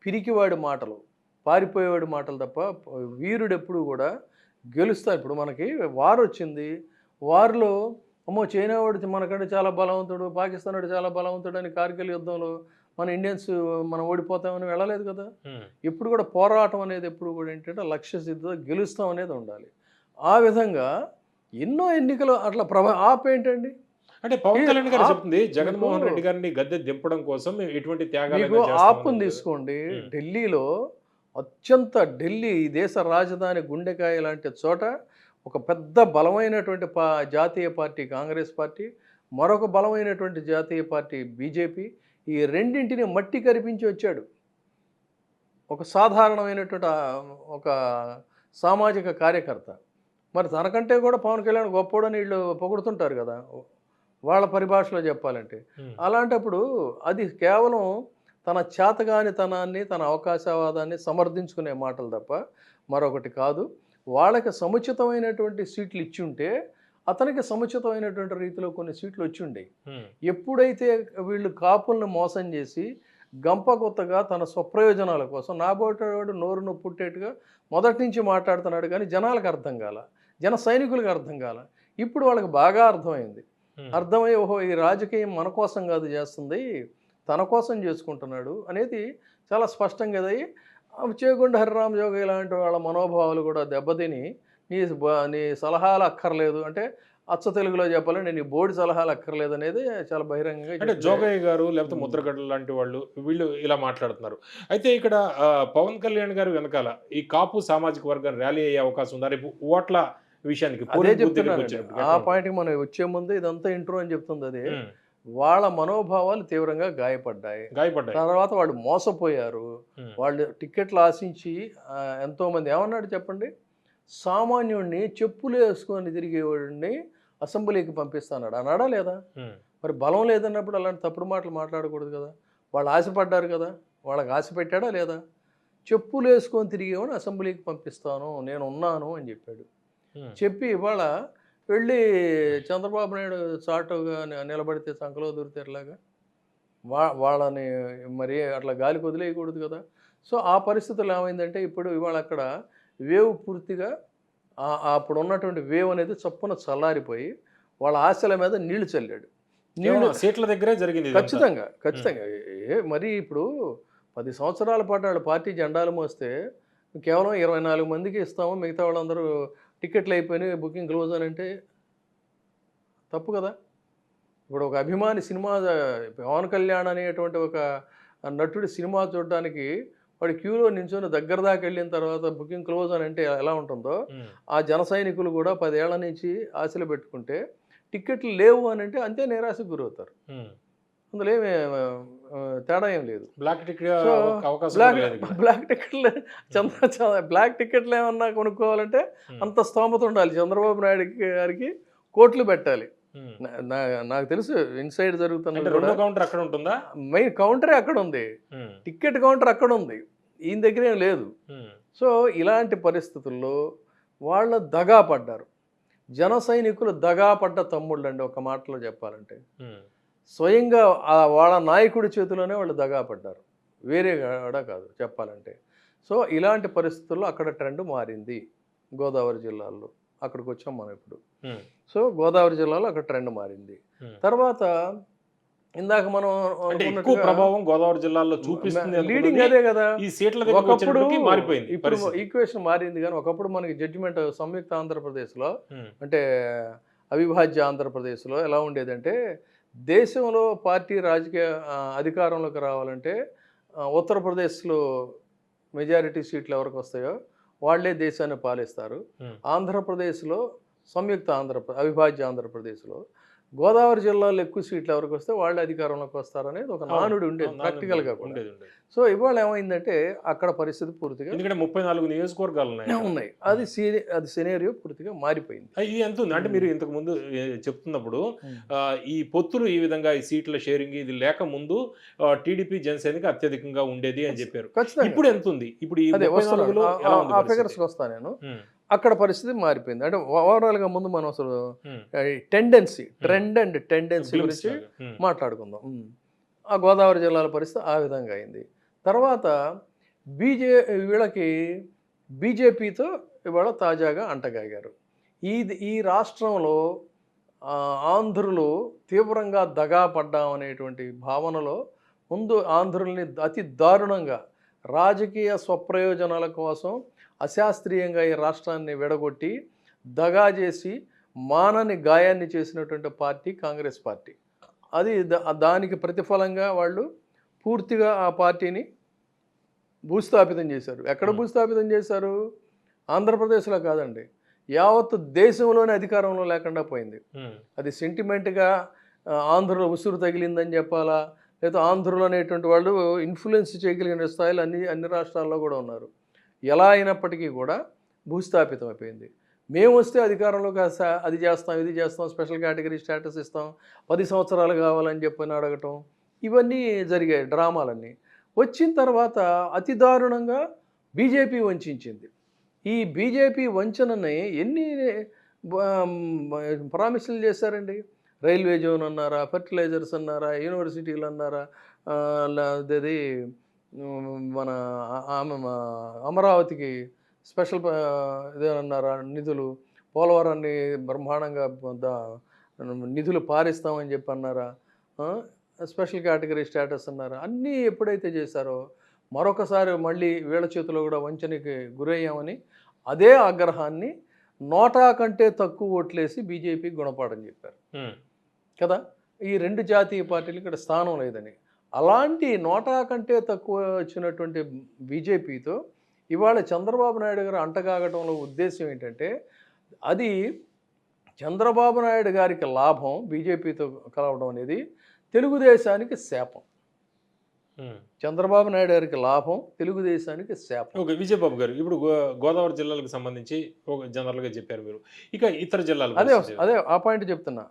పిరికివాడి మాటలు, పారిపోయేవాడి మాటలు తప్ప వీరుడు ఎప్పుడు కూడా గెలుస్తా. ఇప్పుడు మనకి వార్ వచ్చింది, వార్లో అమ్మో చైనా వాడు మనకంటే చాలా బలవంతుడు, పాకిస్తాన్ వాడు చాలా బలవంతుడు అని కార్గిల్ యుద్ధంలో మన ఇండియన్స్ మనం ఓడిపోతామని వెళ్ళలేదు కదా. ఎప్పుడు కూడా పోరాటం అనేది ఎప్పుడు కూడా ఏంటంటే లక్ష్య సిద్ధత, గెలుస్తాం అనేది ఉండాలి. ఆ విధంగా ఎన్నో ఎన్నికలు అట్లా ఆపేంటండి. అంటే పవన్ కళ్యాణ్ గారు చెప్తుంది జగన్మోహన్ రెడ్డి గారిని గద్దె దింపడం కోసం ఎటువంటి త్యాగాలు ఆపుని తీసుకోండి. ఢిల్లీలో ఢిల్లీ ఈ దేశ రాజధాని గుండెకాయ లాంటి చోట ఒక పెద్ద బలమైనటువంటి జాతీయ పార్టీ కాంగ్రెస్ పార్టీ, మరొక బలమైనటువంటి జాతీయ పార్టీ బీజేపీ, ఈ రెండింటిని మట్టి కరిపించి వచ్చాడు. ఒక సాధారణమైనటువంటి ఒక సామాజిక కార్యకర్త. మరి తనకంటే కూడా పవన్ కళ్యాణ్ గొప్పోడని వీళ్ళు పొగుడుతుంటారు కదా వాళ్ళ పరిభాషలో చెప్పాలంటే. అలాంటప్పుడు అది కేవలం తన చేతగానితనాన్ని, తన అవకాశవాదాన్ని సమర్థించుకునే మాటలు తప్ప మరొకటి కాదు. వాళ్ళకి సముచితమైనటువంటి సీట్లు ఇచ్చి ఉంటే అతనికి సముచితమైనటువంటి రీతిలో కొన్ని సీట్లు వచ్చి ఉండేవి. ఎప్పుడైతే వీళ్ళు కాపుల్ని మోసం చేసి గంపకొత్తగా తన స్వప్రయోజనాల కోసం నాబోటవాడు నోరు నొప్పి పుట్టేట్టుగా మొదటి నుంచి మాట్లాడుతున్నాడు, కానీ జనాలకు అర్థం కాల, జన సైనికులకు అర్థం కాల. ఇప్పుడు వాళ్ళకి బాగా అర్థమైంది. అర్థమై ఓహో ఈ రాజకీయం మన కోసం కాదు చేస్తుంది, తన కోసం చేసుకుంటున్నాడు అనేది చాలా స్పష్టంగా ఎదయి చేగొండ హరిరామ జోగి ఇలాంటి వాళ్ళ మనోభావాలు కూడా దెబ్బతిని నీ సలహాలు అక్కర్లేదు అంటే అచ్చ తెలుగులో చెప్పాలంటే నీ బోర్డు సలహాలు అక్కర్లేదు అనేది చాలా బహిరంగంగా. అంటే జోగయ్య గారు లేకపోతే ముద్రగడ్డ లాంటి వాళ్ళు వీళ్ళు ఇలా మాట్లాడుతున్నారు. అయితే ఇక్కడ పవన్ కళ్యాణ్ గారు వెనకాల ఈ కాపు సామాజిక వర్గం ర్యాలీ అయ్యే అవకాశం ఉందా రేపు ఓట్ల విషయానికి? అదే చెప్తున్నాను. ఆ పాయింట్కి మనం వచ్చే ముందు ఇదంతా ఇంట్రో అని చెప్తుంది. అదే వాళ్ళ మనోభావాలు తీవ్రంగా గాయపడ్డాయి. తర్వాత వాళ్ళు మోసపోయారు. వాళ్ళు టికెట్లు ఆశించి ఎంతోమంది ఏమన్నాడు చెప్పండి, సామాన్యుడిని చెప్పులు వేసుకొని తిరిగేవాడిని అసెంబ్లీకి పంపిస్తాడు అన్నాడా లేదా? మరి బలం లేదన్నప్పుడు అలాంటి తప్పుడు మాటలు మాట్లాడకూడదు కదా. వాళ్ళు ఆశపడ్డారు కదా, వాళ్ళకి ఆశ పెట్టాడా లేదా? చెప్పులు వేసుకొని తిరిగేవాడిని అసెంబ్లీకి పంపిస్తాను, నేను ఉన్నాను అని చెప్పాడు. చెప్పి ఇవాళ వెళ్ళి చంద్రబాబు నాయుడు చాటుగా నిలబడితే సంకలో దొరితేలాగా వాళ్ళని మరి అట్లా గాలికి వదిలేయకూడదు కదా. సో ఆ పరిస్థితులు ఏమైందంటే ఇప్పుడు ఇవాళ అక్కడ వేవ్ పూర్తిగా అప్పుడు ఉన్నటువంటి వేవ్ అనేది చప్పున చల్లారిపోయి వాళ్ళ ఆశల మీద నీళ్లు చల్లాడు. నీళ్లు సీట్ల దగ్గరే జరిగింది. ఖచ్చితంగా మరి ఇప్పుడు 10 సంవత్సరాల పాటు వాళ్ళ పార్టీ జెండాలు మోస్తే కేవలం 24 మందికి ఇస్తాము, మిగతా వాళ్ళందరూ టికెట్లు అయిపోయినాయి, బుకింగ్ క్లోజ్ అని అంటే తప్పు కదా. ఇప్పుడు ఒక అభిమాని సినిమా పవన్ కళ్యాణ్ అనేటువంటి ఒక నటుడి సినిమా చూడడానికి వాడు క్యూలో నించొని దగ్గర దాకా వెళ్ళిన తర్వాత బుకింగ్ క్లోజ్ అని అంటే ఎలా ఉంటుందో ఆ జన సైనికులు కూడా 10 ఏళ్ల నుంచి ఆశలు పెట్టుకుంటే టికెట్లు లేవు అని అంటే అంతే నిరాశకు గురవుతారు. అందులో ఏమి తేడా ఏం లేదు. బ్లాక్ టికెట్లు ఏమన్నా కొనుక్కోవాలంటే అంత స్తోమత ఉండాలి. చంద్రబాబు నాయుడు గారికి కోట్లు పెట్టాలి. నాకు తెలుసు ఇన్సైడ్ జరుగుతున్న అక్కడ ఉంటుందా, మెయిన్ కౌంటరే అక్కడ ఉంది, టికెట్ కౌంటర్ అక్కడ ఉంది, ఈయన దగ్గర ఏం లేదు. సో ఇలాంటి పరిస్థితుల్లో వాళ్ళ దగా పడ్డారు. జన సైనికులు దగా పడ్డ తమ్ముళ్ళు అండి. ఒక మాటలో చెప్పాలంటే స్వయంగా వాళ్ళ నాయకుడి చేతిలోనే వాళ్ళు దగా పడ్డారు, వేరే కూడా కాదు చెప్పాలంటే. సో ఇలాంటి పరిస్థితుల్లో అక్కడ ట్రెండ్ మారింది. గోదావరి జిల్లాల్లో అక్కడికి వచ్చాం మనం ఇప్పుడు. సో గోదావరి జిల్లాలో అక్కడ ట్రెండ్ మారింది. తర్వాత ఇందాక మనం ప్రభావం గోదావరి జిల్లాలో చూపిస్తుంది, లీడింగ్ అదే కదా. ఈ సీట్ల ఒకప్పుడు మారిపోయింది, ఇప్పుడు ఈక్వేషన్ మారింది. కానీ ఒకప్పుడు మనకి జడ్జిమెంట్ సంయుక్త ఆంధ్రప్రదేశ్లో అంటే అవిభాజ్య ఆంధ్రప్రదేశ్లో ఎలా ఉండేదంటే దేశంలో పార్టీ రాజకీయ అధికారంలోకి రావాలంటే ఉత్తరప్రదేశ్లో మెజారిటీ సీట్లు ఎవరికి వస్తాయో వాళ్లే దేశాన్ని పాలిస్తారు. ఆంధ్రప్రదేశ్లో సంయుక్త అవిభాజ్య ఆంధ్రప్రదేశ్లో గోదావరి జిల్లాలో ఎక్కువ సీట్లు ఎవరికి వస్తే వాళ్ళే అధికారంలోకి వస్తారనేది ఒక నానుడు ఉండేది ప్రాక్టికల్గా ఉండేది. సో ఇవాళ ఏమైందంటే అక్కడ పరిస్థితి పూర్తిగా 34 నియోజకవర్గాలు ఉన్నాయి. అది సినేరియో పూర్తిగా మారిపోయింది. ఇది ఎంత ఉంది అంటే మీరు ఇంతకు ముందు చెప్తున్నప్పుడు ఈ పొత్తులు ఈ విధంగా ఈ సీట్ల షేరింగ్ ఇది లేక ముందు టీడీపీ జనసేనకి అత్యధికంగా ఉండేది అని చెప్పారు. ఇప్పుడు ఎంత ఉంది? ఇప్పుడు ఆ ఫిగర్స్కి వస్తాను నేను. అక్కడ పరిస్థితి మారిపోయింది. అంటే ఓవరాల్గా ముందు మనం అసలు టెండెన్సీ, ట్రెండ్ అండ్ టెండెన్సీ గురించి మాట్లాడుకుందాం. ఆ గోదావరి జిల్లాల పరిస్థితి ఆ విధంగా అయింది. తర్వాత వీళ్ళకి బీజేపీతో ఇవాళ తాజాగా అంటగాగారు. ఈ రాష్ట్రంలో ఆంధ్రులు తీవ్రంగా దగా పడ్డామనేటువంటి భావనలో ముందు ఆంధ్రుల్ని అతి దారుణంగా రాజకీయ స్వప్రయోజనాల కోసం అశాస్త్రీయంగా ఈ రాష్ట్రాన్ని విడగొట్టి దగా చేసి మానని గాయాన్ని చేసినటువంటి పార్టీ కాంగ్రెస్ పార్టీ. అది దానికి ప్రతిఫలంగా వాళ్ళు పూర్తిగా ఆ పార్టీని భూస్థాపితం చేశారు. ఎక్కడ భూస్థాపితం చేశారు? ఆంధ్రప్రదేశ్లో కాదండి, యావత్ దేశంలోనే అధికారంలో లేకుండా పోయింది. అది సెంటిమెంట్గా ఆంధ్రలో ఉసురు తగిలిందని చెప్పాలా, లేదా ఆంధ్రులు అనేటువంటి వాళ్ళు ఇన్ఫ్లుయెన్స్ చేయగలిగిన స్థాయిలో అన్ని రాష్ట్రాల్లో కూడా ఉన్నారు. ఎలా అయినప్పటికీ కూడా భూస్థాపితం అయిపోయింది. మేము వస్తే అధికారంలోకి అది చేస్తాం, ఇది చేస్తాం, స్పెషల్ కేటగిరీ స్టేటస్ ఇస్తాం, 10 సంవత్సరాలు కావాలని చెప్పని అడగటం, ఇవన్నీ జరిగాయి డ్రామాలన్నీ. వచ్చిన తర్వాత అతి దారుణంగా బీజేపీ వంచింది. ఈ బీజేపీ వంచనని ఎన్ని ప్రామిసులు చేశారండి. రైల్వే జోన్ అన్నారా, ఫెర్టిలైజర్స్ అన్నారా, యూనివర్సిటీలు అన్నారా, అదేది మన అమరావతికి స్పెషల్ ఇదేమన్నారా నిధులు, పోలవరాన్ని బ్రహ్మాండంగా నిధులు పారిస్తామని చెప్పి అన్నారా, స్పెషల్ కేటగిరీ స్టేటస్ అన్నారా. అన్నీ ఎప్పుడైతే చేశారో మరొకసారి మళ్ళీ వీళ్ళ చేతిలో కూడా వంచనకి గురయ్యామని అదే ఆగ్రహాన్ని నోటా కంటే తక్కువ ఓట్లేసి బీజేపీ గుణపాఠం చెప్పారు కదా. ఈ 2 జాతీయ పార్టీలు ఇక్కడ స్థానం లేదని. అలాంటి నోటా కంటే తక్కువ వచ్చినటువంటి బీజేపీతో ఇవాళ చంద్రబాబు నాయుడు గారు అంటగాగటంలో ఉద్దేశం ఏంటంటే, అది చంద్రబాబు నాయుడు గారికి లాభం బీజేపీతో కలవడం అనేది, తెలుగుదేశానికి శాపం. చంద్రబాబు నాయుడు గారికి లాభం, తెలుగుదేశానికి శాపం. ఓకే, విజయబాబు గారు ఇప్పుడు గోదావరి జిల్లాలకు సంబంధించి ఒక జనరల్గా చెప్పారు మీరు. ఇక ఇతర జిల్లాలు అదే ఆ పాయింట్ చెప్తున్నా.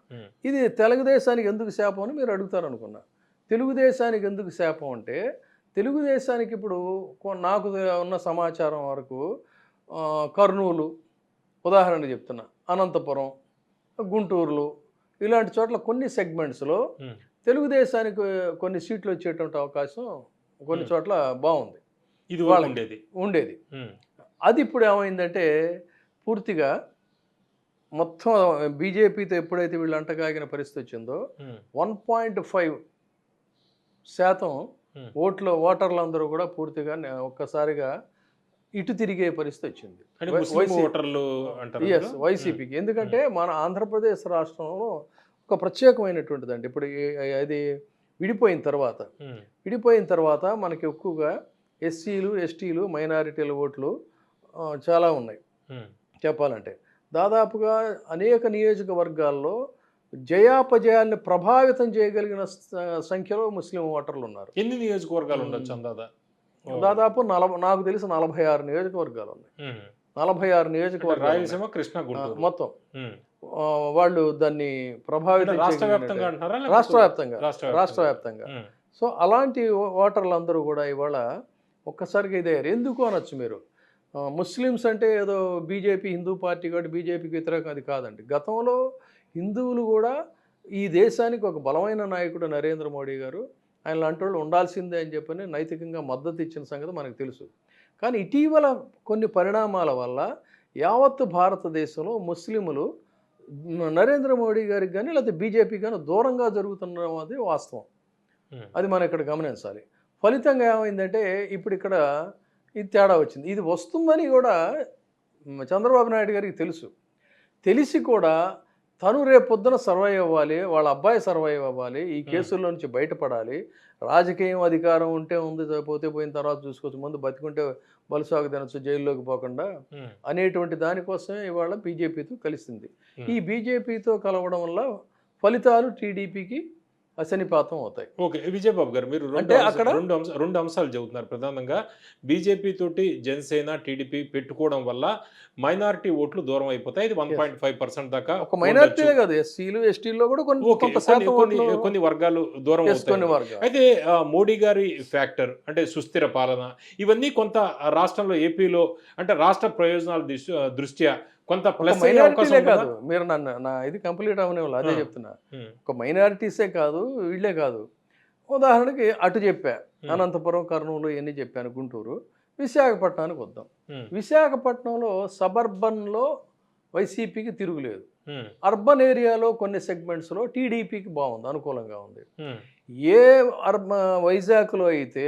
ఇది తెలుగుదేశానికి ఎందుకు శాపం అని మీరు అడుగుతారు అనుకున్నా. తెలుగుదేశానికి ఎందుకు శాపం అంటే, తెలుగుదేశానికి ఇప్పుడు నాకు ఉన్న సమాచారం వరకు కర్నూలు ఉదాహరణ చెప్తున్నా, అనంతపురం, గుంటూరులో ఇలాంటి చోట్ల కొన్ని సెగ్మెంట్స్లో తెలుగుదేశానికి కొన్ని సీట్లు వచ్చేటువంటి అవకాశం కొన్ని చోట్ల బాగుంది. ఇది ఉండేది. అది ఇప్పుడు ఏమైందంటే పూర్తిగా మొత్తం బీజేపీతో ఎప్పుడైతే వీళ్ళు అంటగాగిన పరిస్థితి వచ్చిందో 1.5% ఓటర్లందరూ కూడా పూర్తిగా ఒక్కసారిగా ఇటు తిరిగే పరిస్థితి వచ్చింది వైసీపీకి. ఎందుకంటే మన ఆంధ్రప్రదేశ్ రాష్ట్రంలో ఒక ప్రత్యేకమైనటువంటిదండి. ఇప్పుడు అది విడిపోయిన తర్వాత మనకి ఎక్కువగా ఎస్సీలు, ఎస్టీలు, మైనారిటీల ఓట్లు చాలా ఉన్నాయి. చెప్పాలంటే దాదాపుగా అనేక నియోజకవర్గాల్లో జయాపజయాల్ని ప్రభావితం చేయగలిగిన సంఖ్యలో ముస్లిం ఓటర్లు ఉన్నారు. ఎన్ని నియోజకవర్గాలు ఉండొచ్చు? దాదాపు నాకు తెలిసి 46 నియోజకవర్గాలు ఉన్నాయి. 46 నియోజకవర్గాలు మొత్తం వాళ్ళు దాన్ని ప్రభావితం రాష్ట్ర వ్యాప్తంగా. సో అలాంటి ఓటర్లందరూ కూడా ఇవాళ ఒక్కసారిగా ఇదయ్యారు. ఎందుకు అనొచ్చు మీరు, ముస్లిమ్స్ అంటే ఏదో బీజేపీ హిందూ పార్టీ కాబట్టి బీజేపీకి వ్యతిరేకం అది కాదండి. గతంలో హిందువులు కూడా ఈ దేశానికి ఒక బలమైన నాయకుడు నరేంద్ర మోడీ గారు, ఆయన లాంటి వాళ్ళు ఉండాల్సిందే అని చెప్పని నైతికంగా మద్దతు ఇచ్చిన సంగతి మనకు తెలుసు. కానీ ఇటీవల కొన్ని పరిణామాల వల్ల యావత్తు భారతదేశంలో ముస్లింలు నరేంద్ర మోడీ గారికి కానీ లేకపోతే బీజేపీ కానీ దూరంగా జరుగుతున్నది వాస్తవం. అది మనం ఇక్కడ గమనించాలి. ఫలితంగా ఏమైందంటే ఇప్పుడు ఇక్కడ ఇది తేడా వచ్చింది. ఇది వస్తుందని కూడా చంద్రబాబు నాయుడు గారికి తెలిసి కూడా తను రేపొద్దున సర్వైవ్ అవ్వాలి, వాళ్ళ అబ్బాయి సర్వైవ్ అవ్వాలి, ఈ కేసుల్లో నుంచి బయటపడాలి, రాజకీయం అధికారం ఉంటే ఉంది, పోతే పోయిన తర్వాత చూసుకోవచ్చు, ముందు బతికుంటే బలుసాగు తినచ్చు జైల్లోకి పోకుండా అనేటువంటి దానికోసమే ఇవాళ బీజేపీతో కలిసింది. ఈ బీజేపీతో కలవడం వల్ల ఫలితాలు టీడీపీకి అశనిపాతం అవుతాయి. ఓకే, విజయబాబు గారు మీరు రెండు అంశాలు చెబుతున్నారు. ప్రధానంగా బీజేపీ తోటి జనసేన, టీడీపీ పెట్టుకోవడం వల్ల మైనారిటీ ఓట్లు దూరం అయిపోతాయి. ఇది 1.5% దాకా. ఒక మైనారిటీ కాదు, ఎస్సీలు, ఎస్టీల్లో కూడా కొన్ని వర్గాలు దూరం అవుతాయి. అయితే మోడీ గారి ఫ్యాక్టర్ అంటే సుస్థిర పాలన, ఇవన్నీ కొంత రాష్ట్రంలో ఏపీలో అంటే రాష్ట్ర ప్రయోజనాల దృష్ట్యా కొంత ప్లస్ కాదు. మీరు నా ఇది కంప్లీట్ అవనే వాళ్ళు అదే చెప్తున్నా. ఒక మైనారిటీసే కాదు, వీళ్ళే కాదు. ఉదాహరణకి అటు చెప్పా, అనంతపురం, కర్నూలు ఇవన్నీ చెప్పాను, గుంటూరు, విశాఖపట్నానికి వద్దాం. విశాఖపట్నంలో సబర్బన్లో వైసీపీకి తిరుగులేదు. అర్బన్ ఏరియాలో కొన్ని సెగ్మెంట్స్లో టీడీపీకి బాగుంది, అనుకూలంగా ఉంది. ఏ వైజాగ్లో అయితే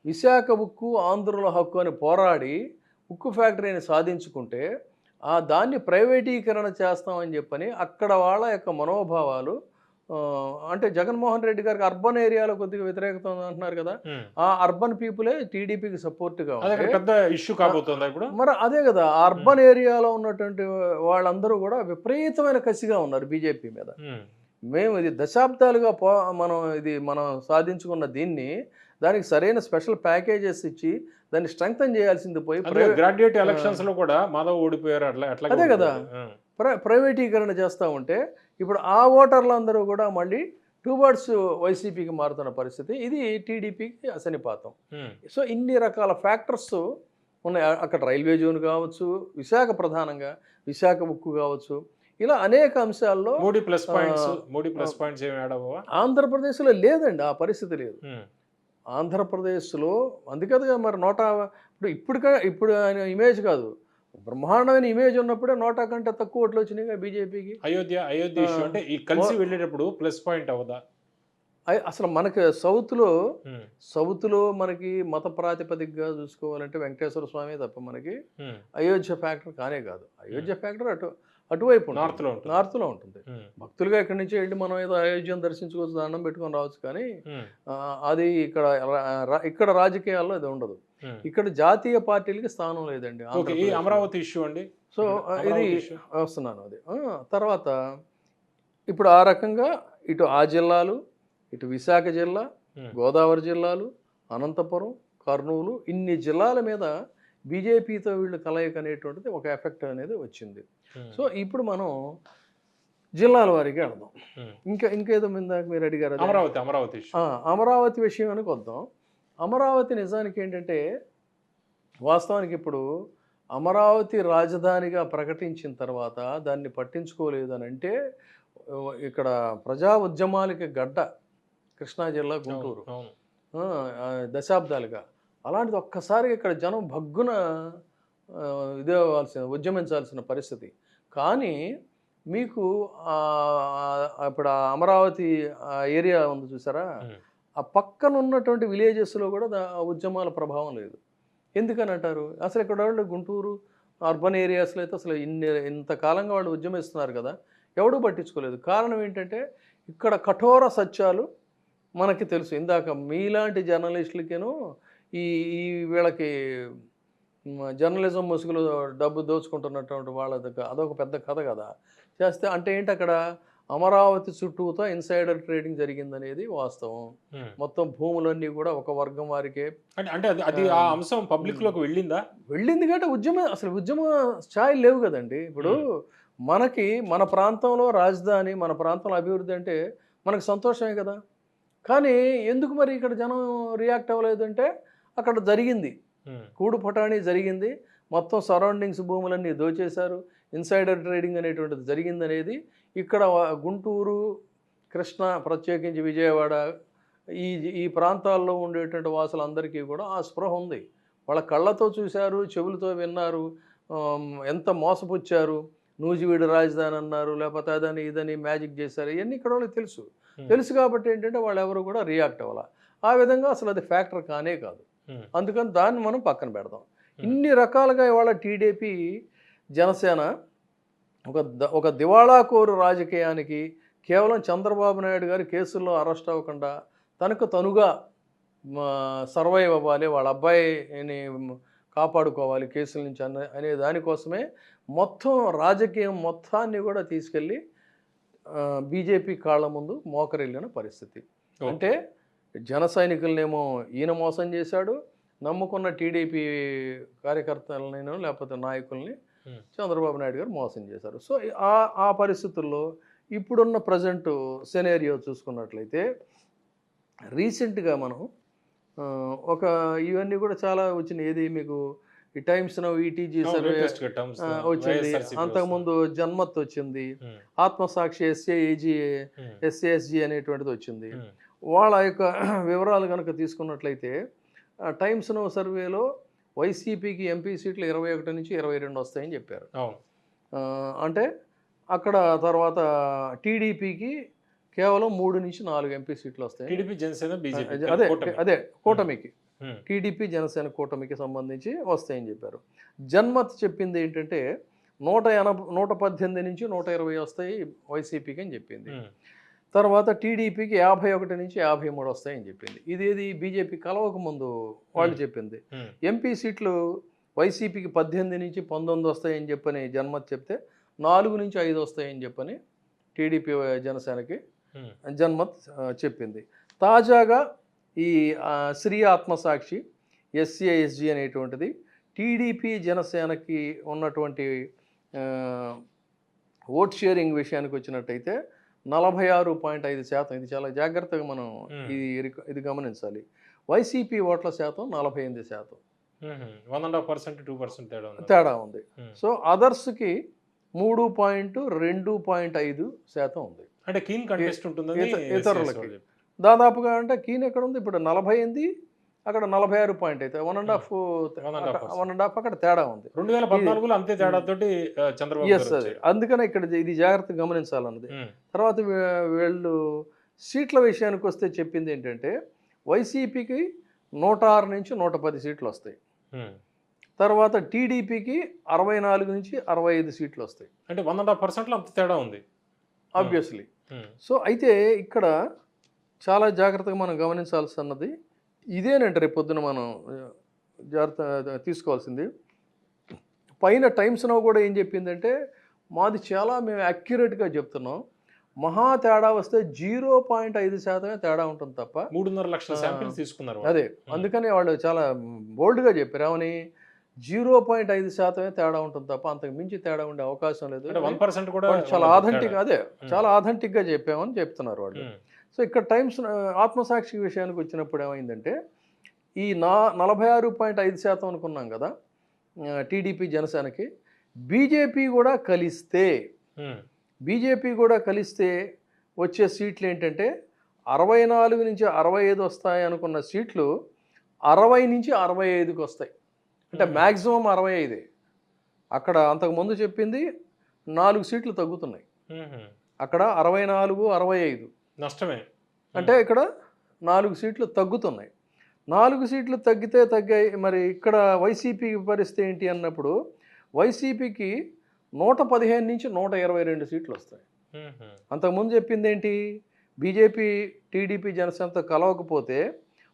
విశాఖ ఉక్కు ఆంధ్రుల హక్కు అని పోరాడి ఉక్కు ఫ్యాక్టరీని సాధించుకుంటే దాన్ని ప్రైవేటీకరణ చేస్తామని చెప్పని అక్కడ వాళ్ళ యొక్క మనోభావాలు, అంటే జగన్మోహన్ రెడ్డి గారికి అర్బన్ ఏరియాలో కొద్దిగా వ్యతిరేకత అంటున్నారు కదా, ఆ అర్బన్ పీపులే టీడీపీకి సపోర్ట్గా పెద్ద ఇష్యూ కాబోతుంది ఇప్పుడు. మరి అదే కదా, అర్బన్ ఏరియాలో ఉన్నటువంటి వాళ్ళందరూ కూడా విపరీతమైన కసిగా ఉన్నారు బీజేపీ మీద. మేము ఇది దశాబ్దాలుగా మనం సాధించుకున్న దీన్ని దానికి సరైన స్పెషల్ ప్యాకేజెస్ ఇచ్చి దాన్ని స్ట్రెంగ్తన్ చేయాల్సింది పోయి గ్రాడ్యుయేట్ ఎలక్షన్స్ లో కూడా మాధవ్ ఓడిపోయారు అట్లా అదే కదా. ప్రైవేటీకరణ చేస్తూ ఉంటే ఇప్పుడు ఆ ఓటర్లందరూ కూడా మళ్ళీ టువర్డ్స్ వైసీపీకి మారుతున్న పరిస్థితి. ఇది టీడీపీకి అసనిపాతం. సో ఇన్ని రకాల ఫ్యాక్టర్స్ ఉన్నాయి. అక్కడ రైల్వే జోన్ కావచ్చు, విశాఖ ప్రధానంగా విశాఖ ఉక్కు కావచ్చు, ఇలా అనేక అంశాల్లో మోడీ ప్లస్ పాయింట్స్ ఏమి యాడ్ అవ్వవా? ఆంధ్రప్రదేశ్లో లేదండి, ఆ పరిస్థితి లేదు. ఆంధ్రప్రదేశ్లో అందుకదిగా మరి ఇప్పుడు ఆయన ఇమేజ్ కాదు, బ్రహ్మాండమైన ఇమేజ్ ఉన్నప్పుడే 100 కంటే తక్కువ ఓట్లు వచ్చినాయి బీజేపీకి. అయోధ్య ఇష్యూ అంటే ఈ కలిసి వెళ్ళేటప్పుడు ప్లస్ పాయింట్ అవదా? అసలు మనకి సౌత్లో మనకి మత ప్రాతిపదికగా చూసుకోవాలంటే వెంకటేశ్వర స్వామి తప్ప మనకి అయోధ్య ఫ్యాక్టర్ కానే కాదు. అయోధ్య ఫ్యాక్టర్ అటువైపు నార్త్లో ఉంటుంది. భక్తులుగా ఇక్కడి నుంచి వెళ్ళి మనం ఏదో అయోధ్యను దర్శించుకోవచ్చు, దండం పెట్టుకొని రావచ్చు, కానీ అది ఇక్కడ రాజకీయాల్లో అది ఉండదు. ఇక్కడ జాతీయ పార్టీలకి స్థానం లేదండి. అమరావతి ఇష్యూ అండి. సో ఇది వస్తున్నాను అది. తర్వాత ఇప్పుడు ఆ రకంగా ఇటు ఆ జిల్లాలు, ఇటు విశాఖ జిల్లా, గోదావరి జిల్లాలు, అనంతపురం, కర్నూలు, ఇన్ని జిల్లాల మీద బీజేపీతో వీళ్ళు కలయిక అనేటువంటిది ఒక ఎఫెక్ట్ అనేది వచ్చింది. సో ఇప్పుడు మనం జిల్లాల వారికి వెళదాం. ఇంకేదో ఇందాక మీరు అడిగారు అమరావతి విషయానికి వద్దాం. అమరావతి నిజానికి ఏంటంటే, వాస్తవానికి ఇప్పుడు అమరావతి రాజధానిగా ప్రకటించిన తర్వాత దాన్ని పట్టించుకోలేదు అని అంటే, ఇక్కడ ప్రజా ఉద్యమాలకి గడ్డ కృష్ణా జిల్లా, గుంటూరు దశాబ్దాలుగా. అలాంటిది ఒక్కసారిగా ఇక్కడ జనం భగ్గున ఉద్యమించాల్సిన పరిస్థితి. కానీ మీకు ఇప్పుడు అమరావతి ఏరియా ఉంది చూసారా, ఆ పక్కన ఉన్నటువంటి విలేజెస్లో కూడా ఉద్యమాల ప్రభావం లేదు. ఎందుకని అంటారు? అసలు ఇక్కడ వాళ్ళు గుంటూరు అర్బన్ ఏరియాస్లో అయితే అసలు ఇంతకాలంగా వాళ్ళు ఉద్యమిస్తున్నారు కదా, ఎవడూ పట్టించుకోలేదు. కారణం ఏంటంటే ఇక్కడ కఠోర సత్యాలు మనకి తెలుసు. ఇందాక మీలాంటి జర్నలిస్టులకేనో ఈ వీళ్ళకి జర్నలిజం ముసుగులు డబ్బు దోచుకుంటున్నటువంటి వాళ్ళది అదొక పెద్ద కథ కదా చేస్తే. అంటే ఏంటి, అక్కడ అమరావతి చుట్టూతో ఇన్సైడర్ ట్రేడింగ్ జరిగిందనేది వాస్తవం. మొత్తం భూములన్నీ కూడా ఒక వర్గం వారికే. అంటే అది ఆ అంశం పబ్లిక్లోకి వెళ్ళింది కాబట్టి ఉద్యమ స్థాయిలు లేవు కదండి. ఇప్పుడు మన ప్రాంతంలో రాజధాని, మన ప్రాంతంలో అభివృద్ధి అంటే మనకు సంతోషమే కదా. కానీ ఎందుకు మరి ఇక్కడ జనం రియాక్ట్ అవ్వలేదంటే, అక్కడ జరిగింది కూడు పటాణి జరిగింది, మొత్తం సరౌండింగ్స్ భూములన్నీ దోచేశారు, ఇన్సైడర్ ట్రేడింగ్ అనేటువంటిది జరిగిందనేది ఇక్కడ గుంటూరు, కృష్ణా, ప్రత్యేకించి విజయవాడ ఈ ప్రాంతాల్లో ఉండేటువంటి వాసులందరికీ కూడా ఆ స్పృహ ఉంది. వాళ్ళ కళ్ళతో చూశారు, చెవులతో విన్నారు, ఎంత మోసపుచ్చారు, నూజివీడు రాజధాని అన్నారు, లేకపోతే అదని ఇదని మ్యాజిక్ చేశారు, ఇవన్నీ ఇక్కడ వాళ్ళకి తెలుసు కాబట్టి ఏంటంటే వాళ్ళు ఎవరు కూడా రియాక్ట్ అవ్వాల. ఆ విధంగా అసలు అది ఫ్యాక్టర్ కానే కాదు. అందుకని దాన్ని మనం పక్కన పెడదాం. ఇన్ని రకాలుగా ఇవాళ టీడీపీ, జనసేన ఒక దివాళాకోరు రాజకీయానికి కేవలం చంద్రబాబు నాయుడు గారి కేసుల్లో అరెస్ట్ అవ్వకుండా తనకు తనుగా సర్వైవ్ అవ్వాలి, వాళ్ళ అబ్బాయిని కాపాడుకోవాలి కేసుల నుంచి అనే దానికోసమే మొత్తం రాజకీయం మొత్తాన్ని కూడా తీసుకెళ్ళి బీజేపీ కాళ్ళ ముందు మోకరిల్లిన పరిస్థితి. అంటే జన సైనికులనేమో ఈయన మోసం చేశాడు, నమ్ముకున్న టీడీపీ కార్యకర్తలనైనా లేకపోతే నాయకుల్ని చంద్రబాబు నాయుడు గారు మోసం చేశారు. సో ఆ పరిస్థితుల్లో ఇప్పుడున్న ప్రజెంట్ సెనేరియో చూసుకున్నట్లయితే, రీసెంట్గా మనం ఇవన్నీ కూడా చాలా వచ్చినాయి. ఏది మీకు ఈ టైమ్స్ నౌ ఈటీజీ సర్వే వచ్చింది, అంతకుముందు జన్మత్ వచ్చింది, ఆత్మసాక్షి ఎస్ఏఎస్జి అనేటువంటిది వచ్చింది. వాళ్ళ యొక్క వివరాలు కనుక తీసుకున్నట్లయితే, టైమ్స్ నౌ సర్వేలో వైసీపీకి ఎంపీ సీట్లు 21 నుంచి 22 వస్తాయని చెప్పారు. అంటే అక్కడ తర్వాత టీడీపీకి కేవలం 3 నుంచి 4 ఎంపీ సీట్లు వస్తాయి. అదే కూటమికి, టీడీపీ జనసేన కూటమికి సంబంధించి వస్తాయని చెప్పారు. జన్మత్ చెప్పింది ఏంటంటే 118 నుంచి 120 వస్తాయి వైసీపీకి అని చెప్పింది. తర్వాత టీడీపీకి 51 నుంచి 53 వస్తాయని చెప్పింది. ఇదేది బీజేపీ కలవక ముందు వాళ్ళు చెప్పింది. ఎంపీ సీట్లు వైసీపీకి 18 నుంచి 19 వస్తాయని చెప్పని జన్మత్ చెప్తే 4 నుంచి 5 వస్తాయని చెప్పని టీడీపీ జనసేనకి జన్మత్ చెప్పింది. తాజాగా ఈ శ్రీ ఆత్మసాక్షి ఎస్సీ అనేటువంటిది. టీడీపీ జనసేనకి ఉన్నటువంటి ఓట్ షేరింగ్ విషయానికి వచ్చినట్టయితే 46.5%. ఇది చాలా జాగ్రత్తగా మనం ఇది గమనించాలి. వైసీపీ ఓట్ల శాతం 48%. 1.5% 2% తేడా ఉంది. సో అదర్స్కి 3.25% ఉంది. అంటే కీన్ కంటెస్ట్ ఉంటుందని ఇతరులకి దాదాపుగా. అంటే కీన్ ఎక్కడ ఉంది ఇప్పుడు 48, అక్కడ 46 అయితే 1.5 అక్కడ తేడా ఉంది. 2014లో అంతే తేడాతోటి చంద్రబాబు ఎస్, అది అందుకనే ఇక్కడ ఇది జాగ్రత్తగా గమనించాలన్నది. తర్వాత వీళ్ళు సీట్ల విషయానికి వస్తే చెప్పింది ఏంటంటే వైసీపీకి 106 నుంచి 110 సీట్లు వస్తాయి. తర్వాత టీడీపీకి 64 నుంచి 65 సీట్లు వస్తాయి. అంటే 1.5%లో అంత తేడా ఉంది ఆబ్వియస్లీ. సో అయితే ఇక్కడ చాలా జాగ్రత్తగా మనం గమనించాల్సినది ఇదేనంటే రేపు పొద్దున మనం జాగ్రత్త తీసుకోవాల్సింది. పైన టైమ్స్ నౌ కూడా ఏం చెప్పిందంటే మాది చాలా మేము యాక్యురేట్గా చెప్తున్నాం, మహా తేడా వస్తే 0.5% తేడా ఉంటుంది తప్ప 3.5 లక్షల శాంపిల్స్ తీసుకున్నారు. అదే అందుకని వాళ్ళు చాలా బోల్డ్గా చెప్పారు. ఏమని 0.5% తేడా ఉంటుంది తప్ప అంతకు మించి తేడా ఉండే అవకాశం లేదు. 1% కూడా చాలా ఆథెంటిక్, అదే చాలా ఆథెంటిక్గా చెప్పామని చెప్తున్నారు వాళ్ళు. సో ఇక్కడ టైమ్స్ ఆత్మసాక్షి విషయానికి వచ్చినప్పుడు ఏమైందంటే ఈ 46.5% అనుకున్నాం కదా టీడీపీ జనసేనకి, బీజేపీ కూడా కలిస్తే వచ్చే సీట్లు ఏంటంటే 64 నుంచి 65 వస్తాయి అనుకున్న సీట్లు 60 నుంచి 65కి వస్తాయి. అంటే మ్యాక్సిమం 65. అక్కడ అంతకుముందు చెప్పింది 4 సీట్లు తగ్గుతున్నాయి, అక్కడ 64, 65 నష్టమే. అంటే ఇక్కడ 4 సీట్లు తగ్గుతున్నాయి. 4 సీట్లు తగ్గాయి. మరి ఇక్కడ వైసీపీ పరిస్థితి ఏంటి అన్నప్పుడు వైసీపీకి 115 నుంచి 122 సీట్లు వస్తాయి. అంతకుముందు చెప్పింది ఏంటి, బీజేపీ టీడీపీ జనసేనతో కలవకపోతే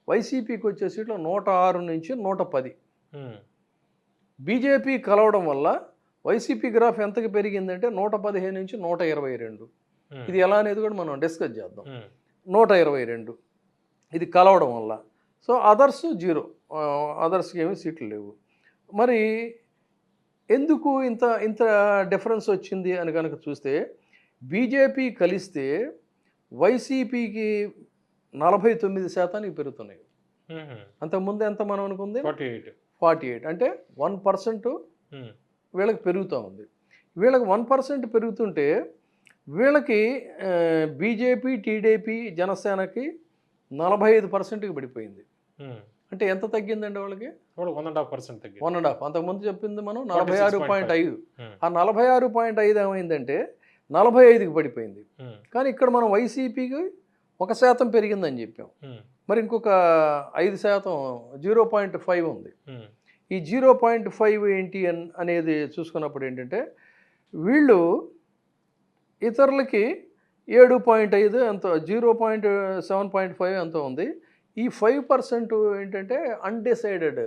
వైసీపీకి వచ్చే సీట్లు 106 నుంచి 110. బీజేపీ కలవడం వల్ల వైసీపీ గ్రాఫ్ ఎంతకి పెరిగిందంటే 115 నుంచి 122. ఇది ఎలా అనేది కూడా మనం డిస్కస్ చేద్దాం. 122 ఇది కలవడం వల్ల. సో అదర్స్ 0, అదర్స్కి ఏమీ సీట్లు లేవు. మరి ఎందుకు ఇంత డిఫరెన్స్ వచ్చింది అని కనుక చూస్తే బీజేపీ కలిస్తే వైసీపీకి 49% పెరుగుతున్నాయి. అంతకుముందు ఎంత మనం అనుకుంది 48. అంటే 1% వీళ్ళకి పెరుగుతూ ఉంది. వీళ్ళకి 1% పెరుగుతుంటే వీళ్ళకి బీజేపీ టీడీపీ జనసేనకి 45%కి పడిపోయింది. అంటే ఎంత తగ్గిందండి వాళ్ళకి? 1.5% తగ్గింది. 1.5. అంతకుముందు చెప్పింది మనం 46.5. ఆ 46.5 ఏమైందంటే 45కి పడిపోయింది. కానీ ఇక్కడ మనం వైసీపీకి 1% పెరిగిందని చెప్పాం. మరి ఇంకొక 5% 0.5 ఉంది. ఈ 0.5 ఏంటి అనేది చూసుకున్నప్పుడు ఏంటంటే వీళ్ళు ఇతరులకి 7.5 ఎంతో 0.7.5 ఎంతో ఉంది. ఈ 5% ఏంటంటే అన్డిసైడెడ్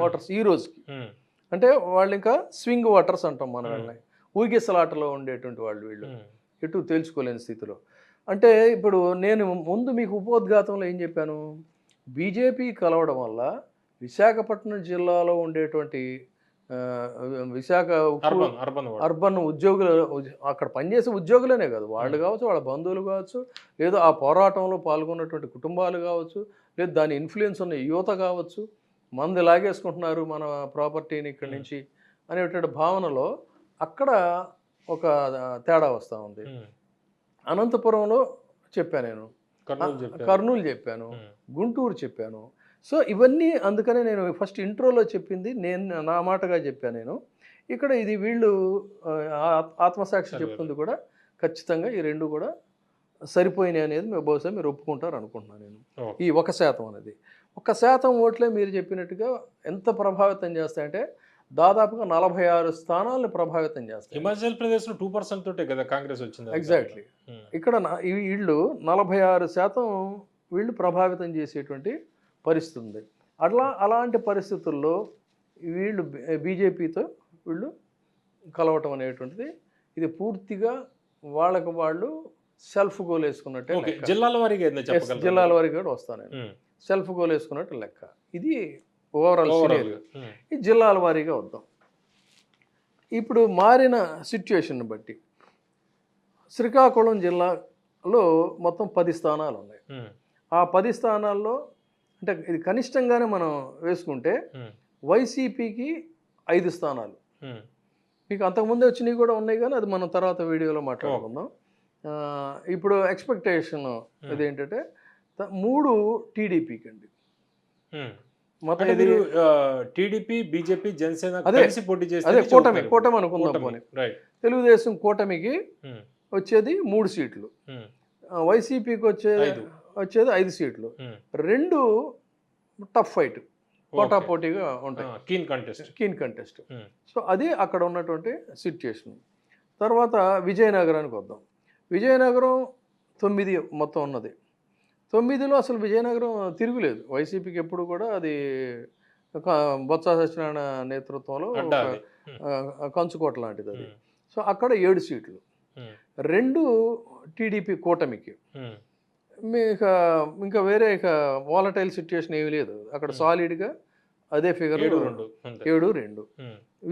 ఓటర్స్ ఈ రోజుకి. అంటే వాళ్ళు ఇంకా స్వింగ్ ఓటర్స్ అంటాం మన వాళ్ళని, ఊగిసలాటలో ఉండేటువంటి వాళ్ళు, వీళ్ళు ఎటు తెలుసుకోలేని స్థితిలో. అంటే ఇప్పుడు నేను ముందు మీకు ఉపోద్ఘాతంలో ఏం చెప్పాను, బీజేపీ కలవడం వల్ల విశాఖపట్నం జిల్లాలో ఉండేటువంటి విశాఖ అర్బన్ ఉద్యోగులు, అక్కడ పనిచేసే ఉద్యోగులనే కాదు, వాళ్ళు కావచ్చు, వాళ్ళ బంధువులు కావచ్చు, లేదా ఆ పోరాటంలో పాల్గొన్నటువంటి కుటుంబాలు కావచ్చు, లేదు దాని ఇన్ఫ్లుయెన్స్ ఉన్న యువత కావచ్చు, మంది లాగేసుకుంటున్నారు మన ప్రాపర్టీని ఇక్కడి నుంచి అనేటువంటి భావనలో అక్కడ ఒక తేడా వస్తూ ఉంది. అనంతపురంలో చెప్పాను నేను, కర్నూలు చెప్పాను, గుంటూరు చెప్పాను. సో ఇవన్నీ అందుకనే నేను ఫస్ట్ ఇంట్రోలో చెప్పింది నా మాటగా చెప్పాను నేను. ఇక్కడ ఇది వీళ్ళు ఆత్మసాక్షి చెప్తుంది కూడా ఖచ్చితంగా ఈ రెండు కూడా సరిపోయినాయి అనేది బహుశా మీరు ఒప్పుకుంటారు అనుకుంటున్నాను నేను. ఈ 1% అనేది 1% ఓట్లే మీరు చెప్పినట్టుగా ఎంత ప్రభావితం చేస్తాయంటే దాదాపుగా 46 స్థానాలను ప్రభావితం చేస్తాయి. హిమాచల్ ప్రదేశ్లో 2% తోటే కదా కాంగ్రెస్ వచ్చింది. ఎగ్జాక్ట్లీ. ఇక్కడ వీళ్ళు 46% వీళ్ళు ప్రభావితం చేసేటువంటి పరిస్థితి ఉంది. అలాంటి పరిస్థితుల్లో వీళ్ళు బీజేపీతో వీళ్ళు కలవటం అనేటువంటిది ఇది పూర్తిగా వాళ్ళకు వాళ్ళు సెల్ఫ్ గోల్ వేసుకున్నట్టే. జిల్లాల వారీగా జిల్లాల వారీగా కూడా వస్తాను నేను. సెల్ఫ్ గోల్ వేసుకున్నట్టు లెక్క. ఇది ఓవరాల్ సినారియో. ఈ జిల్లాల వారీగా వద్దాం. ఇప్పుడు మారిన సిచ్యుయేషన్ బట్టి శ్రీకాకుళం జిల్లాలో మొత్తం 10 స్థానాలు ఉన్నాయి. ఆ 10 స్థానాల్లో అంటే ఇది కనిష్టంగానే మనం వేసుకుంటే వైసీపీకి 5 స్థానాలు. మీకు అంతకుముందే వచ్చినవి కూడా ఉన్నాయి, కానీ అది మనం తర్వాత వీడియోలో మాట్లాడుకుందాం. ఇప్పుడు ఎక్స్పెక్టేషన్ ఇదేంటంటే 3 టీడీపీకి అండి. మొత్తం టీడీపీ, బీజేపీ, జనసేన కలిసి పోటీ చేస్తే అదే కూటమి అనుకుందాం పోనీ. తెలుగుదేశం కూటమికి వచ్చేది 3 సీట్లు, వైసీపీకి వచ్చేది 5 సీట్లు. 2 టఫ్ ఫైట్, పోటాపోటీగా ఉంటాయి, కీన్ కంటెస్ట్. సో అది అక్కడ ఉన్నటువంటి సిచ్యుయేషన్. తర్వాత విజయనగరానికి వద్దాం. విజయనగరం 9 మొత్తం ఉన్నది. 9లో అసలు విజయనగరం తిరుగులేదు. వైసీపీకి ఎప్పుడు కూడా అది బొత్స సత్యనారాయణ నేతృత్వంలో కంచుకోట లాంటిది అది. సో అక్కడ 7 సీట్లు, 2 టీడీపీ కూటమికి. ఇంకా వేరే వాలటైల్ సిచ్యుయేషన్ ఏమీ లేదు అక్కడ, సాలిడ్గా అదే ఫిగర్ 7-2.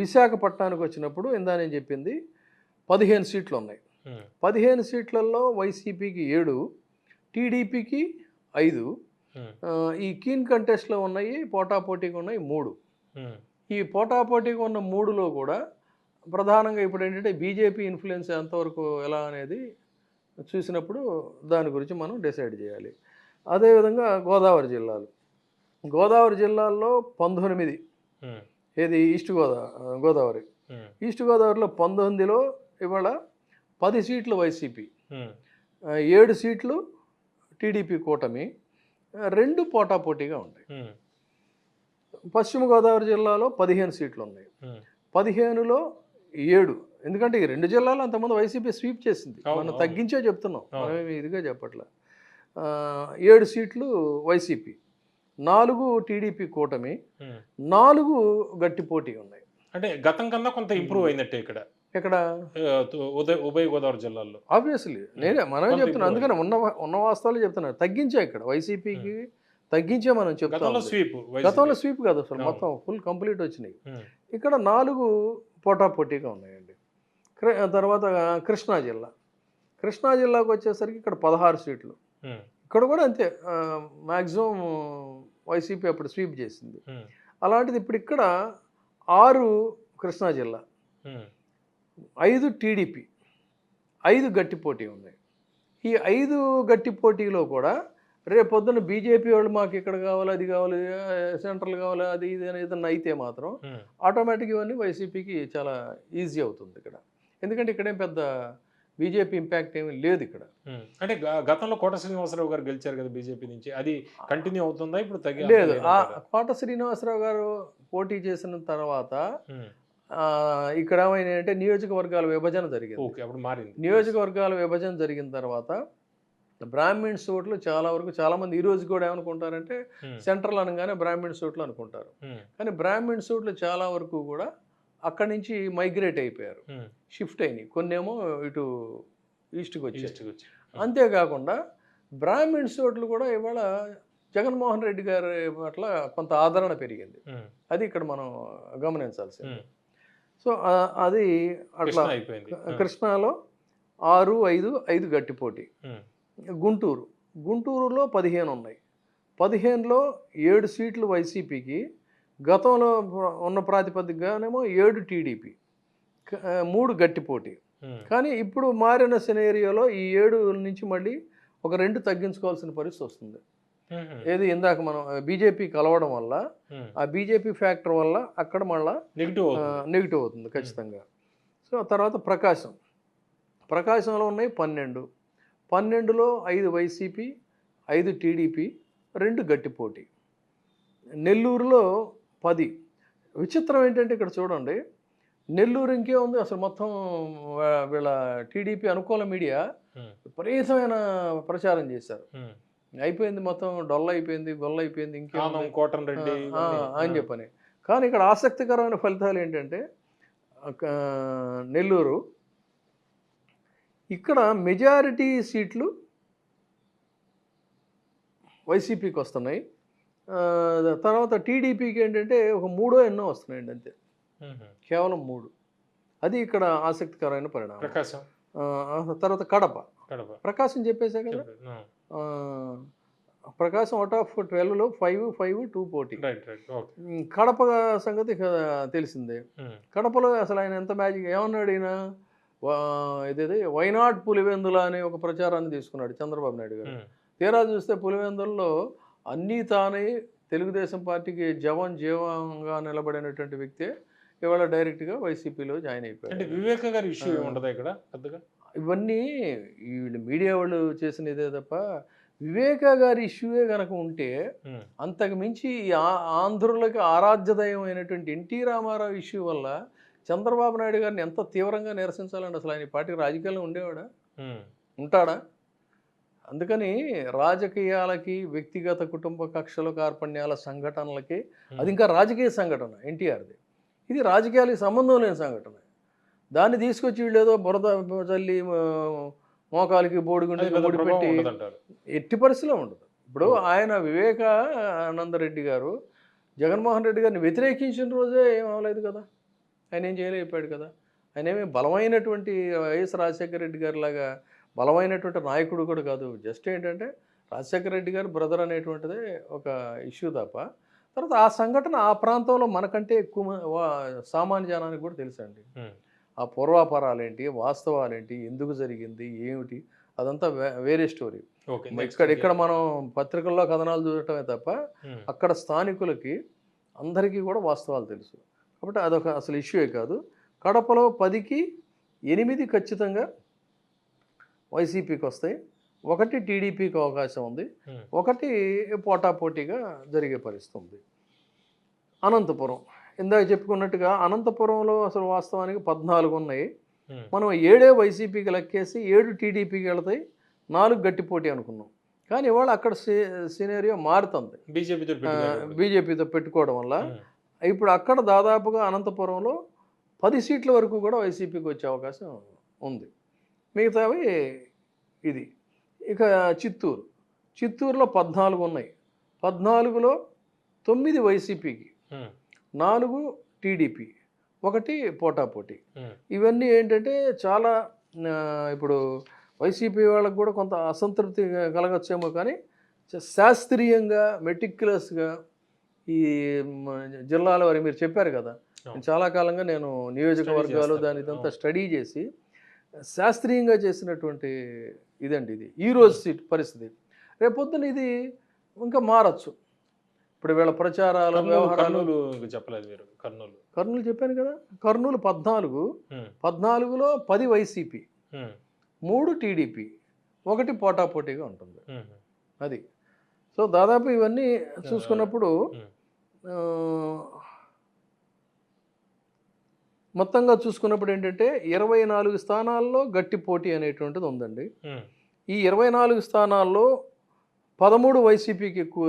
విశాఖపట్నానికి వచ్చినప్పుడు ఇందా నేను చెప్పింది 15 సీట్లు ఉన్నాయి. 15 సీట్లలో వైసీపీకి 7, టీడీపీకి 5. ఈ కీన్ కంటెస్ట్లో ఉన్నాయి, పోటాపోటీగా ఉన్నాయి 3. ఈ పోటాపోటీగా ఉన్న 3లో కూడా ప్రధానంగా ఇప్పుడు ఏంటంటే బీజేపీ ఇన్ఫ్లుయెన్స్ ఎంతవరకు ఎలా అనేది చూసినప్పుడు దాని గురించి మనం డిసైడ్ చేయాలి. అదేవిధంగా గోదావరి జిల్లాల్లో 19, ఏది ఈస్ట్ గోదావరి. ఈస్ట్ గోదావరిలో 19లో ఇవాళ 10 సీట్లు వైసీపీ, 7 సీట్లు టీడీపీ కూటమి, 2 పోటాపోటీగా ఉంటాయి. పశ్చిమ గోదావరి జిల్లాలో 15 సీట్లు ఉన్నాయి. 15లో 7, ఎందుకంటే ఈ 2 జిల్లాలు అంతకుముందు వైసీపీ స్వీప్ చేసింది, మనం తగ్గించే చెప్తున్నాం, మనం ఇదిగా చెప్పట్లా. 7 సీట్లు వైసీపీ, 4 టీడీపీ కూటమి, 4 గట్టి పోటీ ఉన్నాయి. అంటే గతం కన్నా కొంత ఇంప్రూవ్ అయినట్టే ఇక్కడ ఉభయ గోదావరి జిల్లాల్లో. ఆబ్వియస్లీ మనమే చెప్తున్నాం, అందుకని ఉన్న వాస్తవాలు చెప్తున్నాను. తగ్గించే ఇక్కడ వైసీపీకి తగ్గించే మనం చెప్తాం. గతంలో స్వీప్ కాదు అసలు, మొత్తం ఫుల్ కంప్లీట్ వచ్చినాయి. ఇక్కడ 4 పోటాపోటీగా ఉన్నాయండి. తర్వాత కృష్ణా జిల్లాకు వచ్చేసరికి ఇక్కడ 16 సీట్లు. ఇక్కడ కూడా అంతే, మ్యాక్సిమం వైసీపీ అప్పుడు స్వీప్ చేసింది. అలాంటిది ఇప్పుడు ఇక్కడ 6 కృష్ణా జిల్లా, 5 టీడీపీ, 5 గట్టి పోటీ ఉన్నాయి. ఈ 5 గట్టి పోటీలో కూడా రేపు పొద్దున్న బీజేపీ వాళ్ళు మాకు ఇక్కడ కావాలి, అది కావాలి, సెంట్రల్ కావాలి, అది ఇది అని ఏదన్నా అయితే మాత్రం ఆటోమేటిక్ ఇవన్నీ వైసీపీకి చాలా ఈజీ అవుతుంది ఇక్కడ. ఎందుకంటే ఇక్కడేం పెద్ద బీజేపీ ఇంపాక్ట్ ఏమీ లేదు ఇక్కడ. అంటే గతంలో కోట శ్రీనివాసరావు గారు గెలిచారు కదా బీజేపీ నుంచి, అది కంటిన్యూ అవుతుందా ఇప్పుడు? లేదు, కోట శ్రీనివాసరావు గారు పోటీ చేసిన తర్వాత ఇక్కడ ఏమైనా నియోజకవర్గాల విభజన జరిగింది. నియోజకవర్గాల విభజన జరిగిన తర్వాత బ్రాహ్మిన్స్ ఓట్లు చాలామంది ఈ రోజు కూడా ఏమనుకుంటారంటే సెంట్రల్ అనగానే బ్రాహ్మిన్స్ ఓట్లు అనుకుంటారు. కానీ బ్రాహ్మిన్స్ ఓట్లు చాలా వరకు కూడా అక్కడి నుంచి మైగ్రేట్ అయిపోయారు, షిఫ్ట్ అయినాయి. కొన్నేమో ఇటు ఈస్ట్కి వచ్చి. అంతేకాకుండా బ్రాహ్మిన్స్ ఓట్లు కూడా ఇవాళ జగన్మోహన్ రెడ్డి గారి పట్ల కొంత ఆదరణ పెరిగింది. అది ఇక్కడ మనం గమనించాల్సింది. సో అది అట్లా కృష్ణాలో 6, 5 గట్టి పోటీ. గుంటూరులో 15 ఉన్నాయి. 15లో 7 సీట్లు వైసీపీకి, గతంలో ఉన్న ప్రాతిపదికగానేమో 7 టీడీపీ, 3 గట్టి పోటీ. కానీ ఇప్పుడు మారిన సినేరియోలో ఈ 7 నుంచి మళ్ళీ ఒక 2 తగ్గించుకోవాల్సిన పరిస్థితి వస్తుంది. ఏది ఇందాక మనం బీజేపీ కలవడం వల్ల, ఆ బీజేపీ ఫ్యాక్టర్ వల్ల అక్కడ మళ్ళా నెగిటివ్ అవుతుంది ఖచ్చితంగా. సో తర్వాత ప్రకాశంలో ఉన్నాయి 12లో 5 వైసీపీ, 5 టీడీపీ, 2 గట్టి పోటీ. నెల్లూరులో 10. విచిత్రం ఏంటంటే ఇక్కడ చూడండి, నెల్లూరు ఇంకే ఉంది అసలు, మొత్తం వీళ్ళ టీడీపీ అనుకూల మీడియా విపరీతమైన ప్రచారం చేశారు. అయిపోయింది, మొత్తం డొల్ల అయిపోయింది, గొల్ల అయిపోయింది, ఇంకేమో కోటరెడ్డి అని చెప్పని. కానీ ఇక్కడ ఆసక్తికరమైన ఫలితాలు ఏంటంటే నెల్లూరు ఇక్కడ మెజారిటీ సీట్లు వైసీపీకి వస్తున్నాయి, తర్వాత టీడీపీకి ఏంటంటే ఒక మూడో ఎన్నో వస్తున్నాయండి అంతే, కేవలం 3. అది ఇక్కడ ఆసక్తికరమైన పరిణామం. ప్రకాశం, తర్వాత కడప. కడప, ప్రకాశం చెప్పేసా కదా. చెప్పండి. ఆ, ప్రకాశం అవుట్ ఆఫ్ 12లో 5-2 పోటీ. Right right, okay. కడప సంగతి ఇక తెలిసిందే. కడపలో అసలు ఆయన ఎంత మ్యాజిక్ ఏమన్నాడు ఈయన, ఇదేది వైనాట్ పులివెందుల అనే ఒక ప్రచారాన్ని తీసుకున్నాడు చంద్రబాబు నాయుడు గారు. తీరా చూస్తే పులివెందుల్లో అన్నీ తానే తెలుగుదేశం పార్టీకి జీవంగా నిలబడినటువంటి వ్యక్తి ఇవాళ డైరెక్ట్గా వైసీపీలో జాయిన్ అయిపోయాడు. అంటే వివేక గారి ఇష్యూ ఉండదు ఇక్కడ పెద్దగా. ఇవన్నీ వీళ్ళు మీడియా వాళ్ళు చేసిన ఇదే తప్ప వివేక గారి ఇష్యూయే కనుక ఉంటే అంతకు మించి ఆంధ్రులకి ఆరాధ్య దైవం అయినటువంటి ఎన్టీ రామారావు ఇష్యూ వల్ల చంద్రబాబు నాయుడు గారిని ఎంత తీవ్రంగా నిరసించాలండి. అసలు ఆయన పార్టీకి రాజకీయాల్లో ఉండేవాడా, ఉంటాడా? అందుకని రాజకీయాలకి, వ్యక్తిగత కుటుంబ కక్షలు, కార్పణ్యాల సంఘటనలకి, అది ఇంకా రాజకీయ సంఘటన ఎన్టీఆర్ది, ఇది రాజకీయాలకి సంబంధం లేని సంఘటన. దాన్ని తీసుకొచ్చి వీళ్ళు ఏదో బురద చల్లి మోకాలికి బోడిగుండికి ముడిపెట్టి ఎట్టి పరిస్థితిలో ఉండదు. ఇప్పుడు ఆయన వివేకానందరెడ్డి గారు జగన్మోహన్ రెడ్డి గారిని వ్యతిరేకించిన రోజే ఏం అవ్వలేదు కదా, ఆయన ఏం చేయలేకపోయాడు కదా. ఆయన ఏమి బలమైనటువంటి వైఎస్ రాజశేఖర రెడ్డి గారి లాగా బలమైనటువంటి నాయకుడు కూడా కాదు. జస్ట్ ఏంటంటే రాజశేఖర రెడ్డి గారు బ్రదర్ అనేటువంటిదే ఒక ఇష్యూ తప్ప. తర్వాత ఆ సంఘటన ఆ ప్రాంతంలో మనకంటే ఎక్కువ సామాన్య జనానికి కూడా తెలుసండి. ఆ పూర్వాపరాలేంటి, వాస్తవాలేంటి, ఎందుకు జరిగింది, ఏమిటి, అదంతా వేరే స్టోరీ. ఇక్కడ మనం పత్రికల్లో కథనాలు చూడటమే తప్ప అక్కడ స్థానికులకి అందరికీ కూడా వాస్తవాలు తెలుసు. కాబట్టి అదొక అసలు ఇష్యూయే కాదు. కడపలో 10కి 8 ఖచ్చితంగా వైసీపీకి వస్తాయి, 1 టీడీపీకి అవకాశం ఉంది, 1 పోటాపోటీగా జరిగే పరిస్థితి ఉంది. అనంతపురం ఇందాక చెప్పుకున్నట్టుగా అనంతపురంలో అసలు వాస్తవానికి 14 ఉన్నాయి. మనం 7 వైసీపీకి లెక్కేసి 7 టీడీపీకి వెళతాయి, 4 గట్టి పోటీ అనుకున్నాం. కానీ ఇవాళ అక్కడ సినేరియో మారుతుంది బీజేపీతో పెట్టుకోవడం వల్ల. ఇప్పుడు అక్కడ దాదాపుగా అనంతపురంలో 10 సీట్ల వరకు కూడా వైసీపీకి వచ్చే అవకాశం ఉంది. మిగతావి ఇది. ఇక చిత్తూరులో 14 ఉన్నాయి, 14లో 9 వైసీపీకి, 4 టీడీపీ, 1 పోటాపోటీ. ఇవన్నీ ఏంటంటే చాలా ఇప్పుడు వైసీపీ వాళ్ళకు కూడా కొంత అసంతృప్తి కలగచ్చేమో, కానీ శాస్త్రీయంగా మెటిక్యులస్గా ఈ జిల్లాల వారి మీరు చెప్పారు కదా, చాలా కాలంగా నేను నియోజకవర్గాలు దాని ఇదంతా స్టడీ చేసి శాస్త్రీయంగా చేసినటువంటి ఇదండి ఇది. ఈరోజు పరిస్థితి రేపొద్దున ఇది ఇంకా మారచ్చు. ఇప్పుడు వీళ్ళ ప్రచారాలు, వ్యవహారాలు చెప్పలేదు మీరు. కర్నూలు చెప్పాను కదా. కర్నూలు 14లో 10 వైసీపీ, 3 టీడీపీ, 1 పోటాపోటీగా ఉంటుంది. అది. సో దాదాపు ఇవన్నీ చూసుకున్నప్పుడు మొత్తంగా చూసుకున్నప్పుడు ఏంటంటే 24 స్థానాల్లో గట్టి పోటీ అనేటువంటిది ఉందండి. ఈ 24 స్థానాల్లో 13 వైసీపీకి ఎక్కువ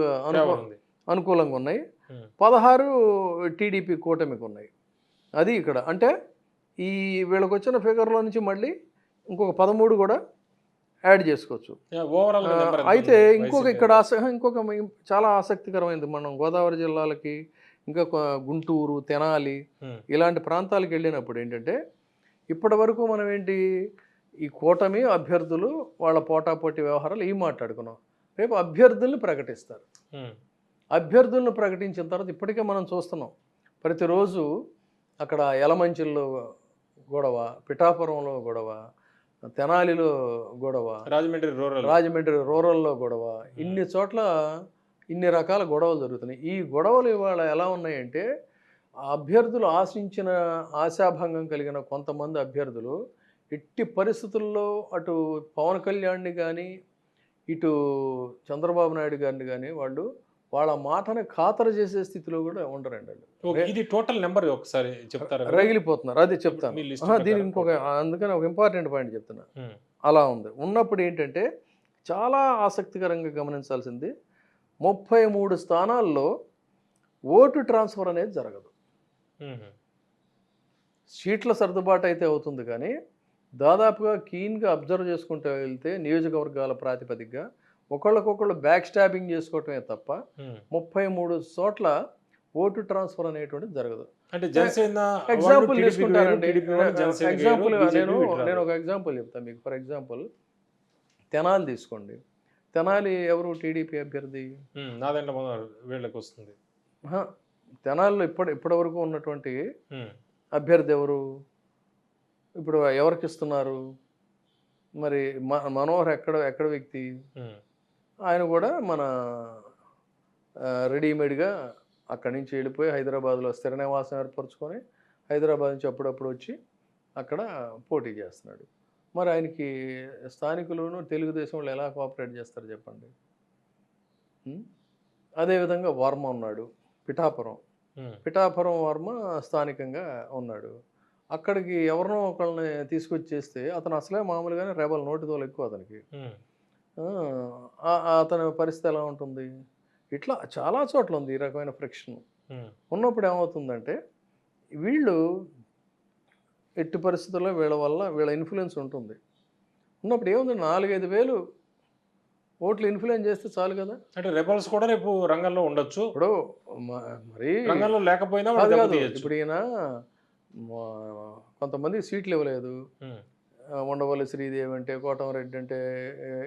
అనుకూలంగా ఉన్నాయి, 16 టీడీపీ కూటమికి ఉన్నాయి. అది ఇక్కడ అంటే ఈ వీళ్ళకి వచ్చిన ఫిగర్లో నుంచి మళ్ళీ ఇంకొక 13 కూడా యాడ్ చేసుకోవచ్చు. అయితే ఇక్కడ ఇంకొక చాలా ఆసక్తికరమైనది, మనం గోదావరి జిల్లాలకి ఇంకా గుంటూరు, తెనాలి ఇలాంటి ప్రాంతాలకు వెళ్ళినప్పుడు ఏంటంటే ఇప్పటి వరకు మనం ఏంటి ఈ కూటమి అభ్యర్థులు వాళ్ళ పోటాపోటీ వ్యవహారాలు మాట్లాడుకున్నాం. రేపు అభ్యర్థుల్ని ప్రకటిస్తారు. అభ్యర్థులను ప్రకటించిన తర్వాత ఇప్పటికే మనం చూస్తున్నాం ప్రతిరోజు అక్కడ యలమంచిల్లో గొడవ, పిఠాపురంలో గొడవ, తెనాలిలో గొడవ, రాజమండ్రి రూరల్లో గొడవ, ఇన్ని చోట్ల ఇన్ని రకాల గొడవలు జరుగుతున్నాయి. ఈ గొడవలు ఇవాళ ఎలా ఉన్నాయంటే అభ్యర్థులు ఆశించిన ఆశాభంగం కలిగిన కొంతమంది అభ్యర్థులు ఎట్టి పరిస్థితుల్లో అటు పవన్ కళ్యాణ్ని కానీ ఇటు చంద్రబాబు నాయుడు గారిని కానీ వాళ్ళ మాటని ఖాతరు చేసే స్థితిలో కూడా ఉండరండి. ఇది టోటల్ నెంబర్ ఒకసారి చెప్తారా? రగిలిపోతున్నారు. అది చెప్తాను. దీని ఇంకొక అందుకని ఒక ఇంపార్టెంట్ పాయింట్ చెప్తున్నా. అలా ఉన్నప్పుడు ఏంటంటే చాలా ఆసక్తికరంగా గమనించాల్సింది 33 స్థానాల్లో ఓటు ట్రాన్స్ఫర్ అనేది జరగదు. సీట్ల సర్దుబాటు అయితే అవుతుంది, కానీ దాదాపుగా కీన్గా అబ్జర్వ్ చేసుకుంటూ వెళ్తే నియోజకవర్గాల ప్రాతిపదికగా ఒకళ్ళకొకళ్ళు బ్యాక్ స్టాబింగ్ చేసుకోవటమే తప్ప ఉమ్. 33 చోట్ల ఓటు ట్రాన్స్ఫర్ అనేటువంటిది జరగదు. అంటే జనసేన వాళ్ళు ఎగ్జాంపుల్ టీడీపీకి వేరు, తీసుకుంటానండి. టీడీపీ వాళ్ళు జనసేనకి వేరు, ఎగ్జాంపుల్ బీజేపీ నేను వీటి నేను రారు. ఒక ఎగ్జాంపుల్ చెప్తాను మీకు. ఫర్ ఎగ్జాంపుల్ తెనాలి తీసుకోండి. తెనాలి ఎవరు టీడీపీ అభ్యర్థి? నాదెండ్ల మనోహర్ వీళ్ళకి వస్తుంది. ఆహా, తెనాలిలో ఇప్పటి వరకు ఉన్నటువంటి ఉమ్. అభ్యర్థి ఎవరు? ఇప్పుడు ఎవరికి ఇస్తున్నారు? మరి మనోహర్ ఎక్కడ వ్యక్తి? ఉమ్. ఆయన కూడా మన రెడీమేడ్గా అక్కడి నుంచి వెళ్ళిపోయి హైదరాబాద్లో స్థిర నివాసం ఏర్పరచుకొని హైదరాబాద్ నుంచి అప్పుడప్పుడు వచ్చి అక్కడ పోటీ చేస్తున్నాడు. మరి ఆయనకి స్థానికులను తెలుగుదేశం వాళ్ళు ఎలా కోఆపరేట్ చేస్తారు చెప్పండి? ఉం? అదేవిధంగా వర్మ ఉన్నాడు, పిఠాపురం. ఉమ్. పిఠాపురం వర్మ స్థానికంగా ఉన్నాడు. అక్కడికి ఎవరినో ఒకళ్ళని తీసుకొచ్చేస్తే అతను అసలే మామూలుగానే రెబల్, నోటితోలు ఎక్కువ అతనికి. ఉమ్. అతని పరిస్థితి ఎలా ఉంటుంది? ఇట్లా చాలా చోట్ల ఉంది ఈ రకమైన ఫ్రిక్షన్. ఉమ్. ఉన్నప్పుడు ఏమవుతుందంటే వీళ్ళు ఎట్టి పరిస్థితుల్లో వీళ్ళ ఇన్ఫ్లుయెన్స్ ఉంటుంది. ఉన్నప్పుడు ఏముంది, 4-5 వేలు ఓట్లు ఇన్ఫ్లుయెన్స్ చేస్తే చాలు కదా. అంటే రెబల్స్ కూడా రేపు రంగంలో ఉండొచ్చు, ఇప్పుడు మరి రంగంలో లేకపోయినా కాదు వాళ్ళు కాదు, దెబ్బతీయొచ్చు. ఇప్పుడు ఈయన కొంతమంది సీట్లు ఇవ్వలేదు. ఉమ్. ఉండవల్లి శ్రీదేవి అంటే, కోటమరెడ్డి అంటే,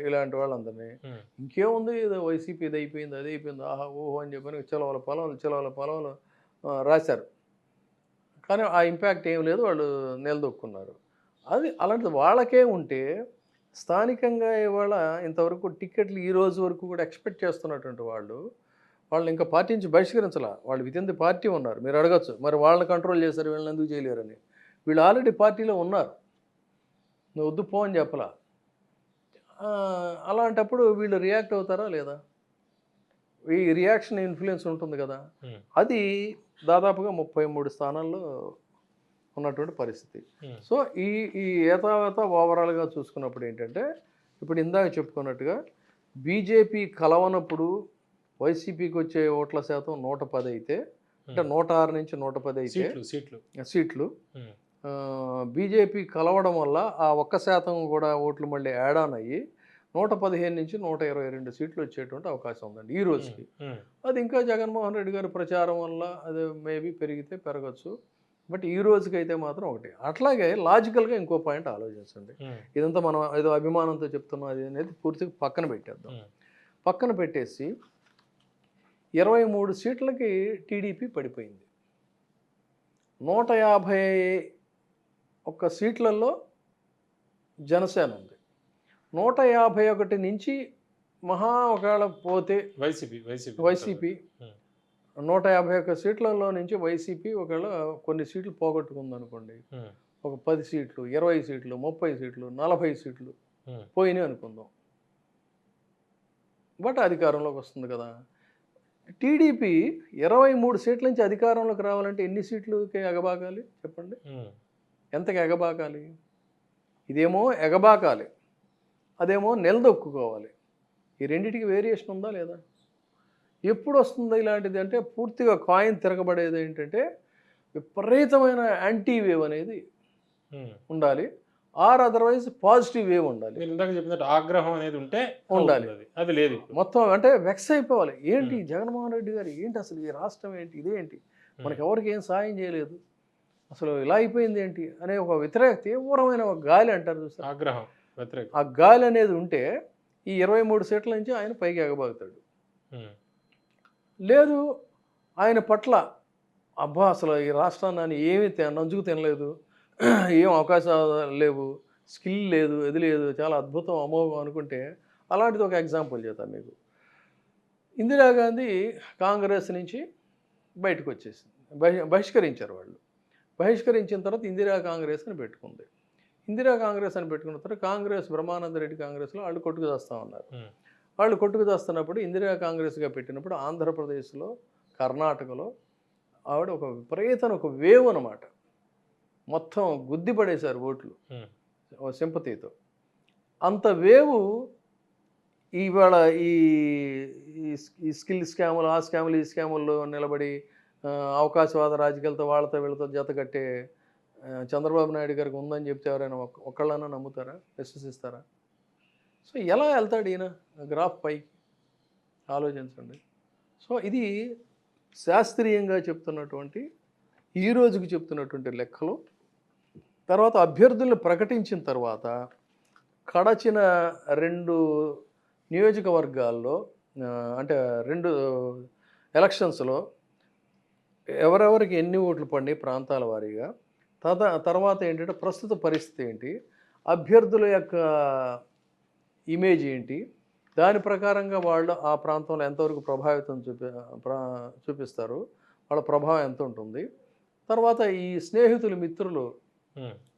ఇలాంటి వాళ్ళందరినీ ఉమ్. ఇంకేముంది, ఏదో వైసీపీ ఇది అయిపోయింది, అది అయిపోయింది, ఆహా ఓహో అని చెప్పని చిలవల పొలవలు రాశారు. కానీ ఆ ఇంపాక్ట్ ఏం లేదు, వాళ్ళు నిలదొక్కున్నారు. అది అలాంటిది వాళ్ళకే ఉంటే స్థానికంగా ఇవాళ ఇంతవరకు టికెట్లు ఈ రోజు వరకు కూడా ఎక్స్పెక్ట్ చేస్తున్నటువంటి వాళ్ళు ఇంకా పార్టీ నుంచి బహిష్కరించాల. వాళ్ళు విత్ ఇన్ ది పార్టీ ఉన్నారు. మీరు అడగచ్చు, మరి వాళ్ళని కంట్రోల్ చేశారు, వీళ్ళని ఎందుకు చేయలేరని. వీళ్ళు ఆల్రెడీ పార్టీలో ఉన్నారు, నువ్వు వద్దు పో అని చెప్పలా. అలాంటప్పుడు వీళ్ళు రియాక్ట్ అవుతారా లేదా? ఈ రియాక్షన్ ఇన్ఫ్లుయెన్స్ ఉంటుంది కదా. ఉమ్. అది దాదాపుగా 33 స్థానాల్లో ఉన్నటువంటి పరిస్థితి. ఉమ్. సో ఈ ఏతావేత ఓవరాల్గా చూసుకున్నప్పుడు ఏంటంటే, ఇప్పుడు ఇందాక చెప్పుకున్నట్టుగా బీజేపీ కలవనప్పుడు వైసీపీకి వచ్చే ఓట్ల శాతం 110 అయితే, అంటే 106 నుంచి 110 అయితే సీట్లు, ఉమ్. బీజేపీ కలవడం వల్ల ఆ 1% కూడా ఓట్లు మళ్ళీ యాడ్ ఆన్ అయ్యి 115 నుంచి 122 సీట్లు వచ్చేటువంటి అవకాశం ఉందండి ఈ రోజుకి. ఉమ్. అది ఇంకా జగన్మోహన్ రెడ్డి గారి ప్రచారం వల్ల అది మేబీ పెరిగితే పెరగచ్చు. బట్ ఈ రోజుకైతే మాత్రం ఒకటి. అట్లాగే లాజికల్గా ఇంకో పాయింట్ ఆలోచించండి. ఉమ్. ఇదంతా మనం ఏదో అభిమానంతో చెప్తున్నాం అది అనేది పూర్తిగా పక్కన పెట్టేద్దాం. ఉమ్. పక్కన పెట్టేసి 23 సీట్లకి టీడీపీ పడిపోయింది. 151 సీట్లలో జనసేన ఉంది. 151 నుంచి మహా ఒకవేళ పోతే వైసీపీ 151 సీట్లలో నుంచి వైసీపీ ఒకవేళ కొన్ని సీట్లు పోగొట్టుకుంది అనుకోండి, ఒక 10 సీట్లు, 20 సీట్లు, 30 సీట్లు, 40 సీట్లు పోయినాయి అనుకుందాం. బట్ అధికారంలోకి వస్తుంది కదా. టీడీపీ 23 సీట్ల నుంచి అధికారంలోకి రావాలంటే ఎన్ని సీట్లకి ఎగబాకాలి చెప్పండి? ఎంతకి ఎగబాకాలి? ఇదేమో ఎగబాకాలి, అదేమో నిలదొక్కుకోవాలి. ఈ రెండింటికి వేరియేషన్ ఉందా లేదా? ఎప్పుడు వస్తుంది ఇలాంటిది అంటే, పూర్తిగా కాయిన్ తిరగబడేది ఏంటంటే విపరీతమైన యాంటీ వేవ్ అనేది ఉండాలి, ఆర్ అదర్వైజ్ పాజిటివ్ వేవ్ ఉండాలి. ఇందాక చెప్పినట్టు ఆగ్రహం అనేది ఉండాలి. అది లేదు, మొత్తం అంటే వెక్స్ అయిపోవాలి. ఏంటి జగన్మోహన్ రెడ్డి గారు ఏంటి, అసలు ఈ రాష్ట్రం ఏంటి, ఇదేంటి, మనకి ఎవరికి ఏం సాయం చేయలేదు, అసలు ఇలా అయిపోయింది ఏంటి అనే ఒక తీవ్రమైన ఒక గాలి అంటారు చూసారు, ఆగ్రహం, ఆ గాలి అనేది ఉంటే ఈ 23 సీట్ల నుంచి ఆయన పైకి ఎగబాగుతాడు. లేదు ఆయన పట్ల అబ్బా అసలు ఈ రాష్ట్రాన్ని ఏమీ నంచుకు తినలేదు, ఏం అవకాశాలు లేవు, స్కిల్ లేదు, ఇది లేదు, చాలా అద్భుతం అమోఘం అనుకుంటే, అలాంటిది ఒక ఎగ్జాంపుల్ చేద్దాం మీకు. ఇందిరాగాంధీ కాంగ్రెస్ నుంచి బయటకు వచ్చేసింది, బహిష్కరించారు వాళ్ళు. బహిష్కరించిన తర్వాత ఇందిరా కాంగ్రెస్ అని పెట్టుకుంది. ఇందిరా కాంగ్రెస్ అని పెట్టుకున్న తర్వాత కాంగ్రెస్ బ్రహ్మానంద రెడ్డి కాంగ్రెస్లో వాళ్ళు కొట్టుకు చేస్తూ ఉన్నారు. వాళ్ళు కొట్టుకు చేస్తున్నప్పుడు ఇందిరా కాంగ్రెస్గా పెట్టినప్పుడు ఆంధ్రప్రదేశ్లో, కర్ణాటకలో ఆవిడ ఒక విపరీతమైన ఒక వేవ్ అన్నమాట, మొత్తం గుద్ది పడేశారు ఓట్లు సింపతితో. అంత వేవు ఇవాళ ఈ స్కిల్ స్కాములు, ఆ స్కాములు, ఈ స్కాముల్లో నిలబడి అవకాశవాద రాజకీయాలతో వాళ్ళతో వీళ్ళతో జత కట్టే చంద్రబాబు నాయుడు గారికి ఉందని చెప్తే ఎవరైనా ఒకళ్ళన్నా నమ్ముతారా, విశ్వసిస్తారా? సో ఎలా వెళ్తాడు ఈయన గ్రాఫ్ పైకి ఆలోచించండి. సో ఇది శాస్త్రీయంగా చెప్తున్నటువంటి ఈ రోజుకి చెప్తున్నటువంటి లెక్కలు. తర్వాత అభ్యర్థులను ప్రకటించిన తర్వాత కడచిన 2 నియోజకవర్గాల్లో అంటే 2 ఎలక్షన్స్లో ఎవరెవరికి ఎన్ని ఓట్లు పడినాయి ప్రాంతాల వారీగా, తర్వాత ఏంటంటే ప్రస్తుత పరిస్థితి ఏంటి, అభ్యర్థుల యొక్క ఇమేజ్ ఏంటి, దాని ప్రకారంగా వాళ్ళు ఆ ప్రాంతంలో ఎంతవరకు ప్రభావితం చూపిస్తారు, వాళ్ళ ప్రభావం ఎంత ఉంటుంది, తర్వాత ఈ స్నేహితులు మిత్రులు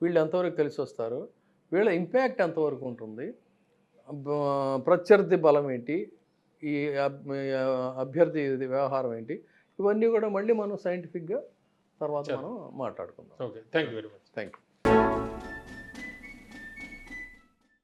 వీళ్ళు ఎంతవరకు కలిసి వస్తారు, వీళ్ళ ఇంపాక్ట్ ఎంతవరకు ఉంటుంది, ప్రత్యర్థి బలం ఏంటి, ఈ అభ్యర్థి వ్యవహారం ఏంటి, ఇవన్నీ కూడా మళ్ళీ మనం సైంటిఫిక్గా తర్వాత మనం మాట్లాడుకుందాం. Okay, thank you very much. Thank you.